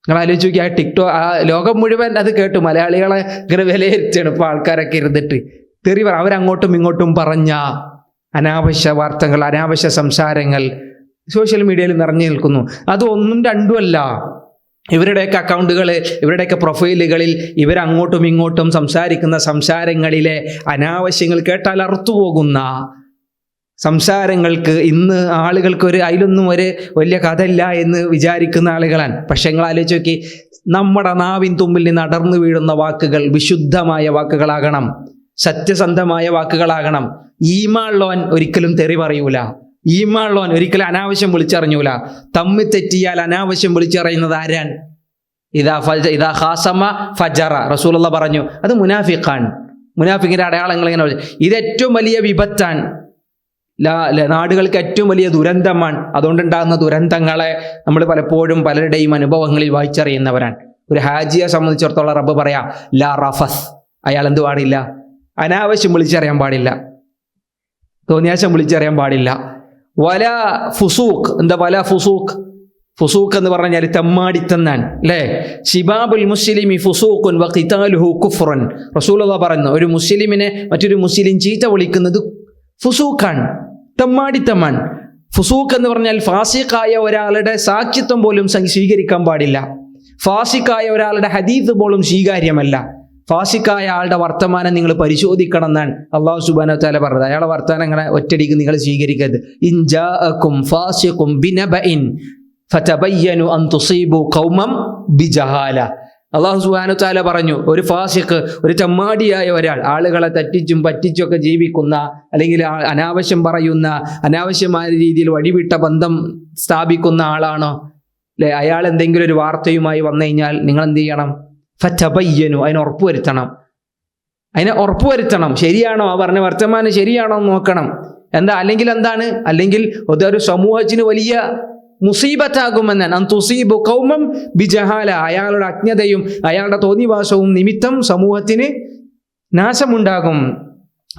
നിങ്ങൾ ആലോചിച്ച് നോക്കി, ആ ലോകം മുഴുവൻ അത് കേട്ടു. മലയാളികളെ ഇങ്ങനെ വിലയിരുത്തുകയാണ് ഇപ്പോൾ ആൾക്കാരൊക്കെ ഇരുന്നിട്ട്. തെറി അവരങ്ങോട്ടും ഇങ്ങോട്ടും പറഞ്ഞ അനാവശ്യ വാർത്തകൾ, അനാവശ്യ സംസാരങ്ങൾ സോഷ്യൽ മീഡിയയിൽ നിറഞ്ഞു നിൽക്കുന്നു. അത് ഒന്നും രണ്ടുമല്ല. ഇവരുടെയൊക്കെ അക്കൗണ്ടുകൾ, ഇവരുടെയൊക്കെ പ്രൊഫൈലുകളിൽ ഇവരങ്ങോട്ടും ഇങ്ങോട്ടും സംസാരിക്കുന്ന സംസാരങ്ങളിലെ അനാവശ്യങ്ങൾ കേട്ടാൽ അറുത്തുപോകുന്ന സംസാരങ്ങൾക്ക് ഇന്ന് ആളുകൾക്കൊരു അതിലൊന്നും ഒരു വലിയ കഥയില്ല എന്ന് വിചാരിക്കുന്ന ആളുകളാണ്. പക്ഷെ നിങ്ങൾ ആലോചിച്ച് നോക്കി, നമ്മുടെ നാവിൻ തുമ്പിൽ നിന്ന് അടർന്നു വീഴുന്ന വാക്കുകൾ വിശുദ്ധമായ വാക്കുകളാകണം, സത്യസന്ധമായ വാക്കുകളാകണം. ഈമാനുള്ളവൻ ഒരിക്കലും തെറി പറയൂല. ഈമാനുള്ളവൻ ഒരിക്കലും അനാവശ്യം വിളിച്ചറിഞ്ഞൂല. തമ്മിൽ തെറ്റിയാൽ അനാവശ്യം വിളിച്ചറിയുന്നത് ആരാൻ? ഇതാ ഖാസമ ഫജറ. റസൂലുള്ളാഹി പറഞ്ഞു അത് മുനാഫിഖാൻ. മുനാഫിക്കിന്റെ അടയാളങ്ങൾ ഇങ്ങനെ. ഇത് ഏറ്റവും വലിയ വിപത്താണ്, നാടുകൾക്ക് ഏറ്റവും വലിയ ദുരന്തമാണ്. അതുകൊണ്ടുണ്ടാകുന്ന ദുരന്തങ്ങളെ നമ്മൾ പലപ്പോഴും പലരുടെയും അനുഭവങ്ങളിൽ വായിച്ചറിയുന്നവരാണ്. ഒരു ഹാജിയെ സംബന്ധിച്ചിടത്തോളം റബ്ബ് പറയാ ലാ റഫസ്, അയാൾ എന്ത് പാടില്ല? അനാവശ്യം വിളിച്ചറിയാൻ പാടില്ല. തോന്നിയാശം വിളിച്ചറിയാൻ പാടില്ല. വല ഫുസൂഖ്, എന്താ വല ഫുസൂഖ്? ഫുസൂഖ് എന്ന് പറഞ്ഞാൽ തെമ്മാടിത്തന്നാൻ അല്ലേ. ശിബാബുൽ മുസ്ലിമി ഫുസൂഖുൻ വ ഖിതാലുഹു കുഫ്റുൻ. റസൂലുള്ളാഹി പറയുന്നു, ഒരു മുസ്ലിമിനെ മറ്റൊരു മുസ്ലിം ചീത്ത വിളിക്കുന്നത് ഫുസൂഖാണ്, തെമ്മാടിത്തമാണ്. ഫുസൂഖ് എന്ന് പറഞ്ഞാൽ ഫാസിഖായ ഒരാളുടെ സാക്ഷിത്വം പോലും സ്വീകരിക്കാൻ പാടില്ല. ഫാസിഖായ ഒരാളുടെ ഹദീസ് പോലും സ്വീകാര്യമല്ല. ഫാസിഖായ ആളുടെ വർത്തമാനം നിങ്ങൾ പരിശോധിക്കണം എന്നാണ് അല്ലാഹു സുബ്ഹാനഹു വ തആല പറഞ്ഞത്. അയാളുടെ വർത്തമാനങ്ങളെ ഒറ്റയടിക്ക് നിങ്ങൾ സ്വീകരിക്കരുത്. ഇൻ ജാഅകും ഫാസിഖും ബിനബഇൻ ഫതബയ്യനു അൻ തുസീബു ഖൗമം ബിജഹാല. അല്ലാഹു സുബ്ഹാനഹു വ തആല പറഞ്ഞു, ഒരു ഫാസിഖ്, ഒരു തെമ്മാടിയായ ഒരാൾ, ആളുകളെ തെറ്റിച്ചും പറ്റിച്ചൊക്കെ ജീവിക്കുന്ന, അല്ലെങ്കിൽ അനാവശ്യം പറയുന്ന, അനാവശ്യമായ രീതിയിൽ വഴിവിട്ട ബന്ധം സ്ഥാപിക്കുന്ന ആളാണോ അല്ലെ, അയാൾ എന്തെങ്കിലും ഒരു വാർത്തയുമായി വന്നു കഴിഞ്ഞാൽ നിങ്ങൾ എന്ത് ചെയ്യണം? ഫതബയ്യനു, അതിനെ ഉറപ്പുവരുത്തണം. ശരിയാണോ ആ പറഞ്ഞ വർത്തമാനം, ശരിയാണോ എന്ന് നോക്കണം. അല്ലെങ്കിൽ എന്താണ്? അല്ലെങ്കിൽ അതൊരു സമൂഹത്തിന് വലിയ മുസീബത്താകുമെന്നാണ്. അൻ തുസീബു ഖൗമം ബിജഹാല, അയാളുടെ അജ്ഞതയും അയാളുടെ തോന്നിവാസവും നിമിത്തം സമൂഹത്തിന് നാശമുണ്ടാകും,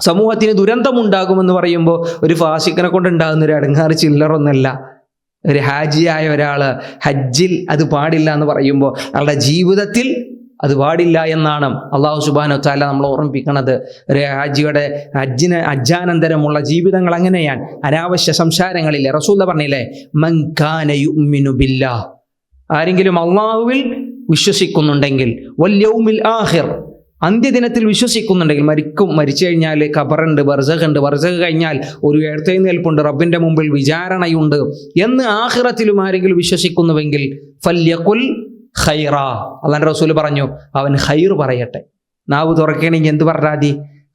സമൂഹത്തിന് ദുരന്തമുണ്ടാകുമെന്ന് പറയുമ്പോൾ ഒരു ഫാസിഖിനെ കൊണ്ടുണ്ടാകുന്ന ഒരു അടങ്ങാറ് ചില്ലറൊന്നല്ല. ഒരു ഹാജിയായ ഒരാൾ ഹജ്ജിൽ അത് പാടില്ല എന്ന് പറയുമ്പോൾ അയാളുടെ ജീവിതത്തിൽ അത് പാടില്ല എന്നാണ് അല്ലാഹു സുബ്ഹാനഹു വ തആല നമ്മളെ ഓർമ്മിപ്പിക്കുന്നത്. ഒരു ഹജ്ജാനന്തരമുള്ള ജീവിതങ്ങൾ അങ്ങനെയാണ്, അനാവശ്യ സംസാരങ്ങളില്ല. റസൂൽ പറഞ്ഞില്ലേ, മൻ കാന യുഅ്മിനു ബില്ലാഹ്, ആരെങ്കിലും അള്ളാഹുവിൽ വിശ്വസിക്കുന്നുണ്ടെങ്കിൽ, വൽ യൗമിൽ ആഖിർ, അന്ത്യദിനത്തിൽ വിശ്വസിക്കുന്നുണ്ടെങ്കിൽ, മരിച്ചു കഴിഞ്ഞാൽ ഖബറുണ്ട്, ബർസഖുണ്ട്, ബർസഖ് കഴിഞ്ഞാൽ ഒരു എഴുന്നേൽപ്പുണ്ട്, റബ്ബിന്റെ മുമ്പിൽ വിചാരണയുണ്ട് എന്ന് ആഖിറത്തിലും ആരെങ്കിലും വിശ്വസിക്കുന്നുവെങ്കിൽ ഫല്യഖുൽ ഖൈറ, അല്ലാഹുവിന്റെ റസൂൽ പറഞ്ഞു, അവൻ ഖൈർ പറയട്ടെ. നാവ് തുറക്കണമെങ്കിൽ എന്ത് പറഞ്ഞാൽ മതി?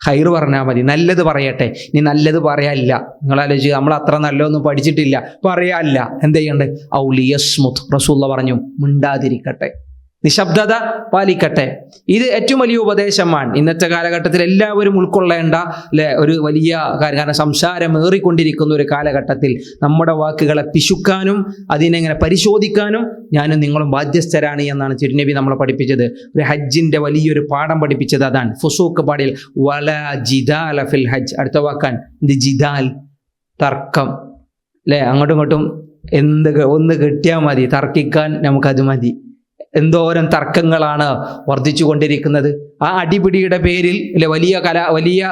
ഖൈർ പറഞ്ഞാൽ മതി, നല്ലത് പറയട്ടെ. നീ നല്ലത് പറയാനില്ല, നിങ്ങൾ ആലോചിച്ച്, നമ്മൾ അത്ര നല്ലതൊന്നും പഠിച്ചിട്ടില്ല, പറയാനില്ല, എന്ത് ചെയ്യണ്ടേ? ഔ ലിയസ്മുത്, റസൂൽ പറഞ്ഞു, മിണ്ടാതിരിക്കട്ടെ, നിശബ്ദത പാലിക്കട്ടെ. ഇത് ഏറ്റവും വലിയ ഉപദേശമാണ് ഇന്നത്തെ കാലഘട്ടത്തിൽ എല്ലാവരും ഉൾക്കൊള്ളേണ്ട അല്ലെ ഒരു വലിയ കാര്യം. കാരണം സംസാരം ഏറിക്കൊണ്ടിരിക്കുന്ന ഒരു കാലഘട്ടത്തിൽ നമ്മുടെ വാക്കുകളെ പിശുക്കാനും അതിനെങ്ങനെ പരിശോധിക്കാനും ഞാനും നിങ്ങളും ബാധ്യസ്ഥരാണ് എന്നാണ് തിരുനബി നമ്മളെ പഠിപ്പിച്ചത്. ഒരു ഹജ്ജിന്റെ വലിയൊരു പാഠം പഠിപ്പിച്ചത് അതാണ്. ഫുസൂഖ് പാടിൽ വലാ ജിദാല ഫിൽ ഹജ്ജ്. അടുത്ത വാക്കാണ് ഇത് ജിദാൽ, തർക്കം അല്ലെ. അങ്ങോട്ടും ഇങ്ങോട്ടും ഒന്ന് കിട്ടിയാൽ മതി, തർക്കിക്കാൻ നമുക്കത് മതി. എന്തോരം തർക്കങ്ങളാണ് വർദ്ധിച്ചു കൊണ്ടിരിക്കുന്നത്. ആ അടിപിടിയുടെ പേരിൽ വലിയ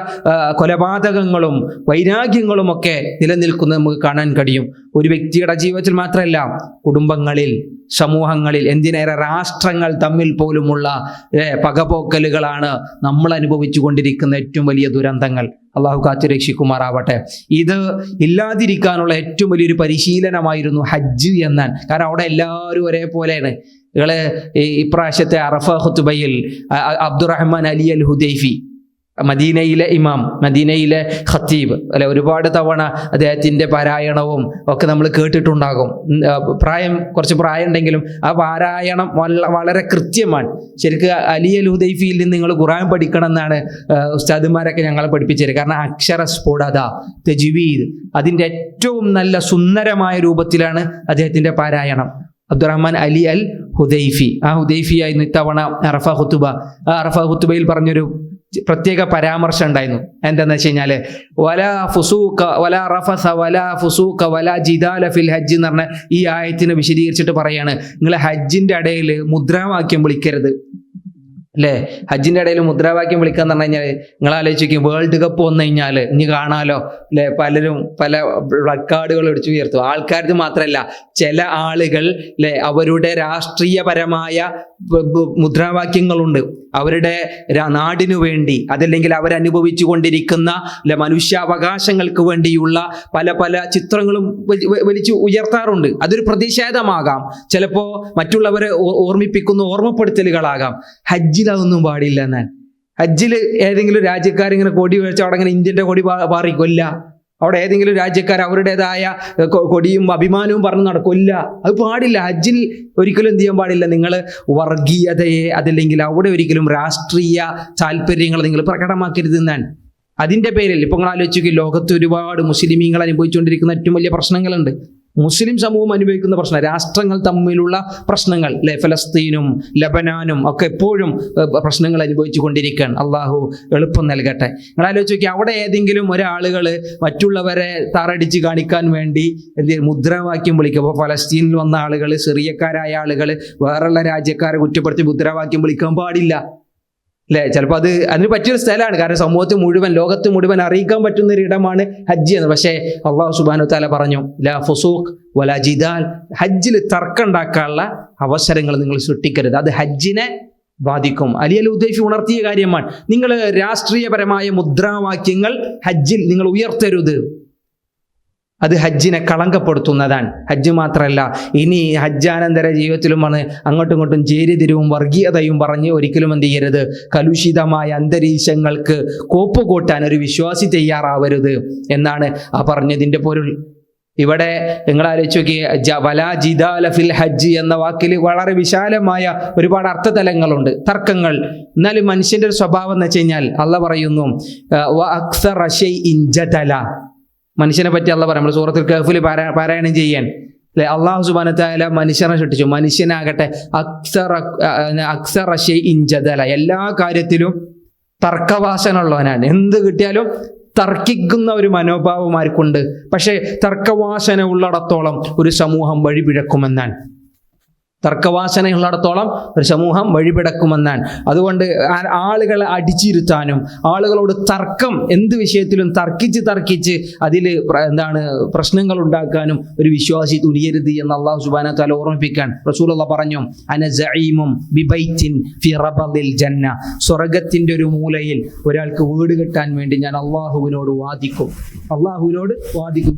കൊലപാതകങ്ങളും വൈരാഗ്യങ്ങളും ഒക്കെ നിലനിൽക്കുന്നത് നമുക്ക് കാണാൻ കഴിയും. ഒരു വ്യക്തിയുടെ ജീവിതത്തിൽ മാത്രമല്ല, കുടുംബങ്ങളിൽ, സമൂഹങ്ങളിൽ, എന്തിനേറെ രാഷ്ട്രങ്ങൾ തമ്മിൽ പോലുമുള്ള പകപോക്കലുകളാണ് നമ്മൾ അനുഭവിച്ചു കൊണ്ടിരിക്കുന്ന ഏറ്റവും വലിയ ദുരന്തങ്ങൾ. അള്ളാഹു കാത്തുരക്ഷിക്കുമാറാവട്ടെ. ഇത് ഇല്ലാതിരിക്കാനുള്ള ഏറ്റവും വലിയൊരു പരിശീലനമായിരുന്നു ഹജ്ജ് എന്നാണ്. കാരണം അവിടെ എല്ലാവരും ഒരേപോലെയാണ്. നിങ്ങള് ഇപ്രാവശ്യത്തെ അറഫ ഖുതുബയിൽ അബ്ദുറഹ്മാൻ അലി അൽ ഹുദൈഫി, മദീനയിലെ ഇമാം, മദീനയിലെ ഖത്തീബ് അല്ലെ, ഒരുപാട് തവണ അദ്ദേഹത്തിൻ്റെ പാരായണവും ഒക്കെ നമ്മൾ കേട്ടിട്ടുണ്ടാകും. കുറച്ച് പ്രായം ഉണ്ടെങ്കിലും ആ പാരായണം വളരെ കൃത്യമാണ്. ശരിക്കും അലി അൽ ഹുദൈഫിയിൽ നിന്ന് നിങ്ങൾ ഖുർആൻ പഠിക്കണം എന്നാണ് ഉസ്താദുമാരൊക്കെ ഞങ്ങളെ പഠിപ്പിച്ചത്. കാരണം അക്ഷരസ്ഫുടത, തജ്വീദ്, അതിൻ്റെ ഏറ്റവും നല്ല സുന്ദരമായ രൂപത്തിലാണ് അദ്ദേഹത്തിൻ്റെ പാരായണം. അബ്ദുറഹ്മാൻ അലി അൽ ഹുദൈഫി, ആ ഹുദൈഫിയായിരുന്നു ഇത്തവണ അറഫ ഖുതുബ. ആ അറഫ ഖുതുബയിൽ പറഞ്ഞൊരു പ്രത്യേക പരാമർശം ഉണ്ടായിരുന്നു. എന്താണെന്ന് വെച്ച് കഴിഞ്ഞാൽ വലാ ഫുസൂഖ വലാ റഫസ വലാ ഫുസൂഖ വലാ ജിദാല ഫിൽ ഹജ്ജ് എന്ന് പറഞ്ഞ ഈ ആയത്തിനെ വിശദീകരിച്ചിട്ട് പറയാണ്, നിങ്ങൾ ഹജ്ജിന്റെ ഇടയിൽ മുദ്രാവാക്യം വിളിക്കരുത് അല്ലേ. ഹജ്ജിന്റെ ഇടയിൽ മുദ്രാവാക്യം വിളിക്കാന്ന് പറഞ്ഞു കഴിഞ്ഞാൽ നിങ്ങൾ ആലോചിക്കും, വേൾഡ് കപ്പ് വന്നു കഴിഞ്ഞാൽ ഇനി കാണാലോ അല്ലെ, പലരും പല പ്ലക്കാർഡുകൾ അടിച്ചു ഉയർത്തും. ആൾക്കാർക്ക് മാത്രമല്ല, ചില ആളുകൾ അല്ലെ അവരുടെ രാഷ്ട്രീയപരമായ മുദ്രാവാക്യങ്ങളുണ്ട്. അവരുടെ നാടിനു വേണ്ടി, അതല്ലെങ്കിൽ അവരനുഭവിച്ചു കൊണ്ടിരിക്കുന്ന അല്ലെ മനുഷ്യാവകാശങ്ങൾക്ക് വേണ്ടിയുള്ള പല ചിത്രങ്ങളും വലിച്ചു ഉയർത്താറുണ്ട്. അതൊരു പ്രതിഷേധമാകാം, ചിലപ്പോൾ മറ്റുള്ളവരെ ഓർമ്മപ്പെടുത്തലുകളാകാം. ഹജ്ജിൽ അതൊന്നും പാടില്ല എന്നാണ്. ഹജ്ജിൽ ഏതെങ്കിലും രാജ്യക്കാരിങ്ങനെ കൊടി വെച്ച് അവിടെ ഇങ്ങനെ ഇന്ത്യൻ്റെ കൊടി പാറിക്കൊല്ല. അവിടെ ഏതെങ്കിലും രാജ്യക്കാർ അവരുടേതായ കൊടിയും അഭിമാനവും പറഞ്ഞു നടക്കില്ല, അത് പാടില്ല. ഹജ്ജിൽ ഒരിക്കലും എന്ത് ചെയ്യാൻ പാടില്ല, നിങ്ങൾ വർഗീയതയെ അതല്ലെങ്കിൽ അവിടെ ഒരിക്കലും രാഷ്ട്രീയ താല്പര്യങ്ങൾ നിങ്ങൾ പ്രകടമാക്കരുത് എന്നാണ്. അതിൻ്റെ പേരിൽ ഇപ്പം നിങ്ങൾ ആലോചിക്കുക, ലോകത്ത് ഒരുപാട് മുസ്ലിമീങ്ങൾ അനുഭവിച്ചുകൊണ്ടിരിക്കുന്ന ഏറ്റവും വലിയ പ്രശ്നങ്ങളുണ്ട്. മുസ്ലിം സമൂഹം അനുഭവിക്കുന്ന പ്രശ്നം, രാഷ്ട്രങ്ങൾ തമ്മിലുള്ള പ്രശ്നങ്ങൾ, അല്ലെ, ഫലസ്തീനും ലബനാനും ഒക്കെ എപ്പോഴും പ്രശ്നങ്ങൾ അനുഭവിച്ചു കൊണ്ടിരിക്കുകയാണ്. അള്ളാഹു എളുപ്പം നൽകട്ടെ. നിങ്ങൾ ആലോചിച്ച് നോക്കി, അവിടെ ഏതെങ്കിലും ഒരാളുകൾ മറ്റുള്ളവരെ താറടിച്ച് കാണിക്കാൻ വേണ്ടി മുദ്രാവാക്യം വിളിക്കും. അപ്പോൾ ഫലസ്തീനിൽ വന്ന ആളുകൾ, സിറിയക്കാരായ ആളുകൾ വേറെയുള്ള രാജ്യക്കാരെ കുറ്റപ്പെടുത്തി മുദ്രാവാക്യം വിളിക്കാൻ പാടില്ല, അല്ലെ. ചിലപ്പോൾ അതിന് പറ്റിയൊരു സ്ഥലമാണ്, കാരണം സമൂഹത്തിൽ മുഴുവൻ, ലോകത്ത് മുഴുവൻ അറിയിക്കാൻ പറ്റുന്ന ഒരു ഇടമാണ് ഹജ്ജ് എന്ന്. പക്ഷേ അള്ളാഹു സുബ്ഹാനഹു വതആല പറഞ്ഞു, ലാ ഫുസൂഖ് വലാ ജിദാൽ, ഹജ്ജിൽ തർക്കം ഉണ്ടാക്കാനുള്ള അവസരങ്ങൾ നിങ്ങൾ സൃഷ്ടിക്കരുത്, അത് ഹജ്ജിനെ ബാധിക്കും. അലി അൽ ഹുദൈഫി ഉണർത്തിയ കാര്യമാണ്. നിങ്ങൾ രാഷ്ട്രീയപരമായ മുദ്രാവാക്യങ്ങൾ ഹജ്ജിൽ നിങ്ങൾ ഉയർത്തരുത്, അത് ഹജ്ജിനെ കളങ്കപ്പെടുത്തുന്നതാണ്. ഹജ്ജ് മാത്രമല്ല, ഇനി ഹജ്ജാനന്തര ജീവിതത്തിലുമാണ് അങ്ങോട്ടും ഇങ്ങോട്ടും ചേരിതിരിവും വർഗീയതയും പറഞ്ഞ് ഒരിക്കലും എന്ത് ചെയ്യരുത്, കലുഷിതമായ അന്തരീക്ഷങ്ങൾക്ക് കോപ്പുകൂട്ടാൻ ഒരു വിശ്വാസി തയ്യാറാവരുത് എന്നാണ് ആ പറഞ്ഞതിൻ്റെ പൊരുൾ. ഇവിടെ നിങ്ങൾ ആലോചിച്ച് നോക്കി, വലാ ജിദാല ഫിൽ ഹജ്ജ് എന്ന വാക്കിൽ വളരെ വിശാലമായ ഒരുപാട് അർത്ഥതലങ്ങളുണ്ട്, തർക്കങ്ങൾ. എന്നാലും മനുഷ്യന്റെ ഒരു സ്വഭാവം എന്ന് വെച്ച് കഴിഞ്ഞാൽ അള്ളാഹ് പറയുന്നു, വഅക്സറ ശൈഇൻ ജദല, മനുഷ്യനെ പറ്റി അള്ളാഹ് പറയാം, നമ്മൾ സൂറത്തുൽ കഹ്ഫിൽ പാരായണം ചെയ്യാൻ, അല്ലെ. അള്ളാഹു സുബ്ഹാനഹു വതആല മനുഷ്യനെ സൃഷ്ടിച്ചു. മനുഷ്യനാകട്ടെ അക്സറ ശൈഇൻ ജദല, എല്ലാ കാര്യത്തിലും തർക്കവാസന ഉള്ളവനാണ്. എന്ത് കിട്ടിയാലും തർക്കിക്കുന്ന ഒരു മനോഭാവം ആർക്കുണ്ട്. പക്ഷേ തർക്കവാസന ഉള്ളിടത്തോളം ഒരു സമൂഹം വഴിപിഴക്കുമെന്നാണ്. തർക്കവാസനയുള്ളിടത്തോളം ഒരു സമൂഹം വഴിപിടക്കുമെന്നാണ്. അതുകൊണ്ട് ആളുകളെ അടിച്ചിരുത്താനും ആളുകളോട് തർക്കം, എന്ത് വിഷയത്തിലും തർക്കിച്ച് അതിൽ പ്രശ്നങ്ങൾ ഉണ്ടാക്കാനും ഒരു വിശ്വാസി തുനിയരുത് എന്ന് അല്ലാഹു സുബ്ഹാനഹു വതആല ഓർമ്മിപ്പിക്കാൻ റസൂലുള്ളാഹി പറഞ്ഞു, അന സഈമും ബിബൈത്തിൻ ഫി റബദിൽ ജന്ന, സ്വർഗ്ഗത്തിന്റെ ഒരു മൂലയിൽ ഒരാൾക്ക് വീട് കെട്ടാൻ വേണ്ടി ഞാൻ അള്ളാഹുവിനോട് വാദിക്കും.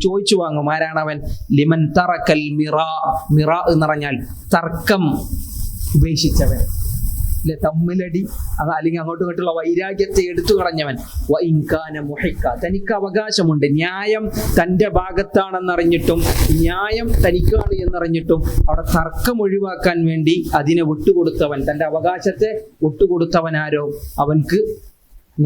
ചോദിച്ചു വാങ്ങും. ആരാണവൻ? ലിമൻ തറക്കൽ മിറാ, മിറാ എന്ന് പറഞ്ഞാൽ തർക്കം ഉപേക്ഷിച്ചവൻ, അല്ലെ, തമ്മിലടി അല്ലെങ്കിൽ അങ്ങോട്ടും ഇങ്ങോട്ടുള്ള വൈരാഗ്യത്തെ എടുത്തു കളഞ്ഞവൻ. തനിക്ക് അവകാശമുണ്ട്, ന്യായം തൻ്റെ ഭാഗത്താണെന്നറിഞ്ഞിട്ടും ന്യായം തനിക്കാണ് എന്നറിഞ്ഞിട്ടും അവിടെ തർക്കം ഒഴിവാക്കാൻ വേണ്ടി അതിനെ വിട്ടുകൊടുത്തവൻ, തൻ്റെ അവകാശത്തെ വിട്ടുകൊടുത്തവൻ ആരോ, അവൻക്ക്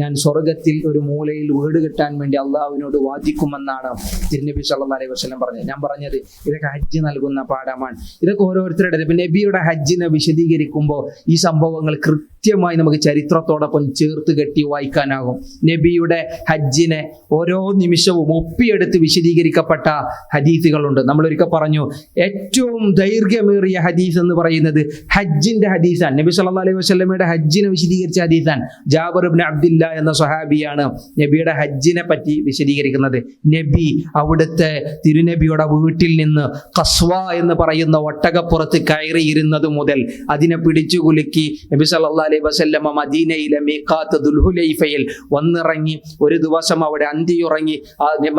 ഞാൻ സ്വർഗത്തിൽ ഒരു മൂലയിൽ വീട് കിട്ടാൻ വേണ്ടി അള്ളാഹുവിനോട് വാദിക്കുമെന്നാണ് തിരുനബി സല്ലല്ലാഹു അലൈഹി വസല്ലം പറഞ്ഞത്. ഞാൻ പറഞ്ഞത് ഇതൊക്കെ ഹജ്ജ് നൽകുന്ന പാഠമാണ്. ഇതൊക്കെ ഓരോരുത്തരുടെ, ഇപ്പം നബിയുടെ ഹജ്ജിനെ വിശദീകരിക്കുമ്പോൾ ഈ സംഭവങ്ങൾ കൃത്യമായി നമുക്ക് ചരിത്രത്തോടൊപ്പം ചേർത്ത് കെട്ടി വായിക്കാനാകും. നബിയുടെ ഹജ്ജിനെ ഓരോ നിമിഷവും ഒപ്പിയെടുത്ത് വിശദീകരിക്കപ്പെട്ട ഹദീസുകളുണ്ട്. നമ്മളൊരിക്കൽ പറഞ്ഞു, ഏറ്റവും ദൈർഘ്യമേറിയ ഹദീസ് എന്ന് പറയുന്നത് ഹജ്ജിന്റെ ഹദീസാണ്. നബി സല്ലല്ലാഹു അലൈഹി വസല്ലമയുടെ ഹജ്ജിനെ വിശദീകരിച്ച ഹദീസാണ്. ജാബിർ ഇബ്നു അബ്ദില്ല എന്ന സ്വഹാബിയാണ് നബിയുടെ ഹജ്ജിനെ പറ്റി വിശദീകരിക്കുന്നത്. നബി അവിടുത്തെ തിരുനബിയുടെ വീട്ടിൽ നിന്ന് ഖസ്വ എന്ന് പറയുന്ന ഒട്ടകപ്പുറത്ത് കയറിയിരുന്നത് മുതൽ അതിനെ പിടിച്ചു കുലുക്കി നബി സല്ലല്ലാഹു അലൈഹി വസല്ലമ മദീനയിലെ മീഖാത്ത് ദുൽഹുലൈഫയിൽ വന്നിറങ്ങി ഒരു ദിവസം അവിടെ അന്തിയുറങ്ങി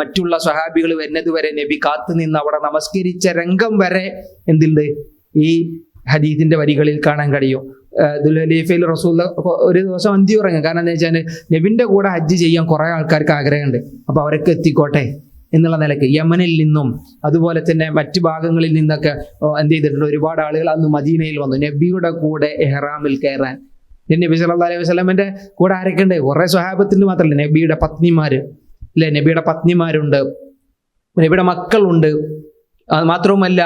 മറ്റുള്ള സ്വഹാബികൾ വരുന്നത് വരെ നബി കാത്തു നിന്ന് അവിടെ നമസ്കരിച്ച രംഗം വരെ എന്തുണ്ട് ഈ ഹദീസിന്റെ വരികളിൽ കാണാൻ കഴിയും. ദുൽഹുലൈഫയിൽ റസൂൽ ഒരു ദിവസം അന്തി ഉറങ്ങും. കാരണം എന്താ വെച്ചാൽ നബിന്റെ കൂടെ ഹജ്ജ് ചെയ്യാൻ കുറെ ആൾക്കാർക്ക് ആഗ്രഹമുണ്ട്. അപ്പൊ അവരൊക്കെ എത്തിക്കോട്ടെ എന്നുള്ള നിലയ്ക്ക് യമനിൽ നിന്നും അതുപോലെ തന്നെ മറ്റു ഭാഗങ്ങളിൽ നിന്നൊക്കെ എന്ത് ചെയ്തിട്ടുണ്ട്, ഒരുപാട് ആളുകൾ അന്ന് മദീനയിൽ വന്നു നബിയുടെ കൂടെ ഇഹ്റാമിൽ കയറാൻ. നബി സല്ലല്ലാഹു അലൈഹി വസല്ലമയുടെ കൂടെ ആരൊക്കെ ഉണ്ട്? കുറെ സ്വഹാബത്തിന് മാത്രമല്ല, നബിയുടെ പത്നിമാര്, അല്ലെ, നബിയുടെ പത്നിമാരുണ്ട്, നബിയുടെ മക്കളുണ്ട്, അത് മാത്രവുമല്ല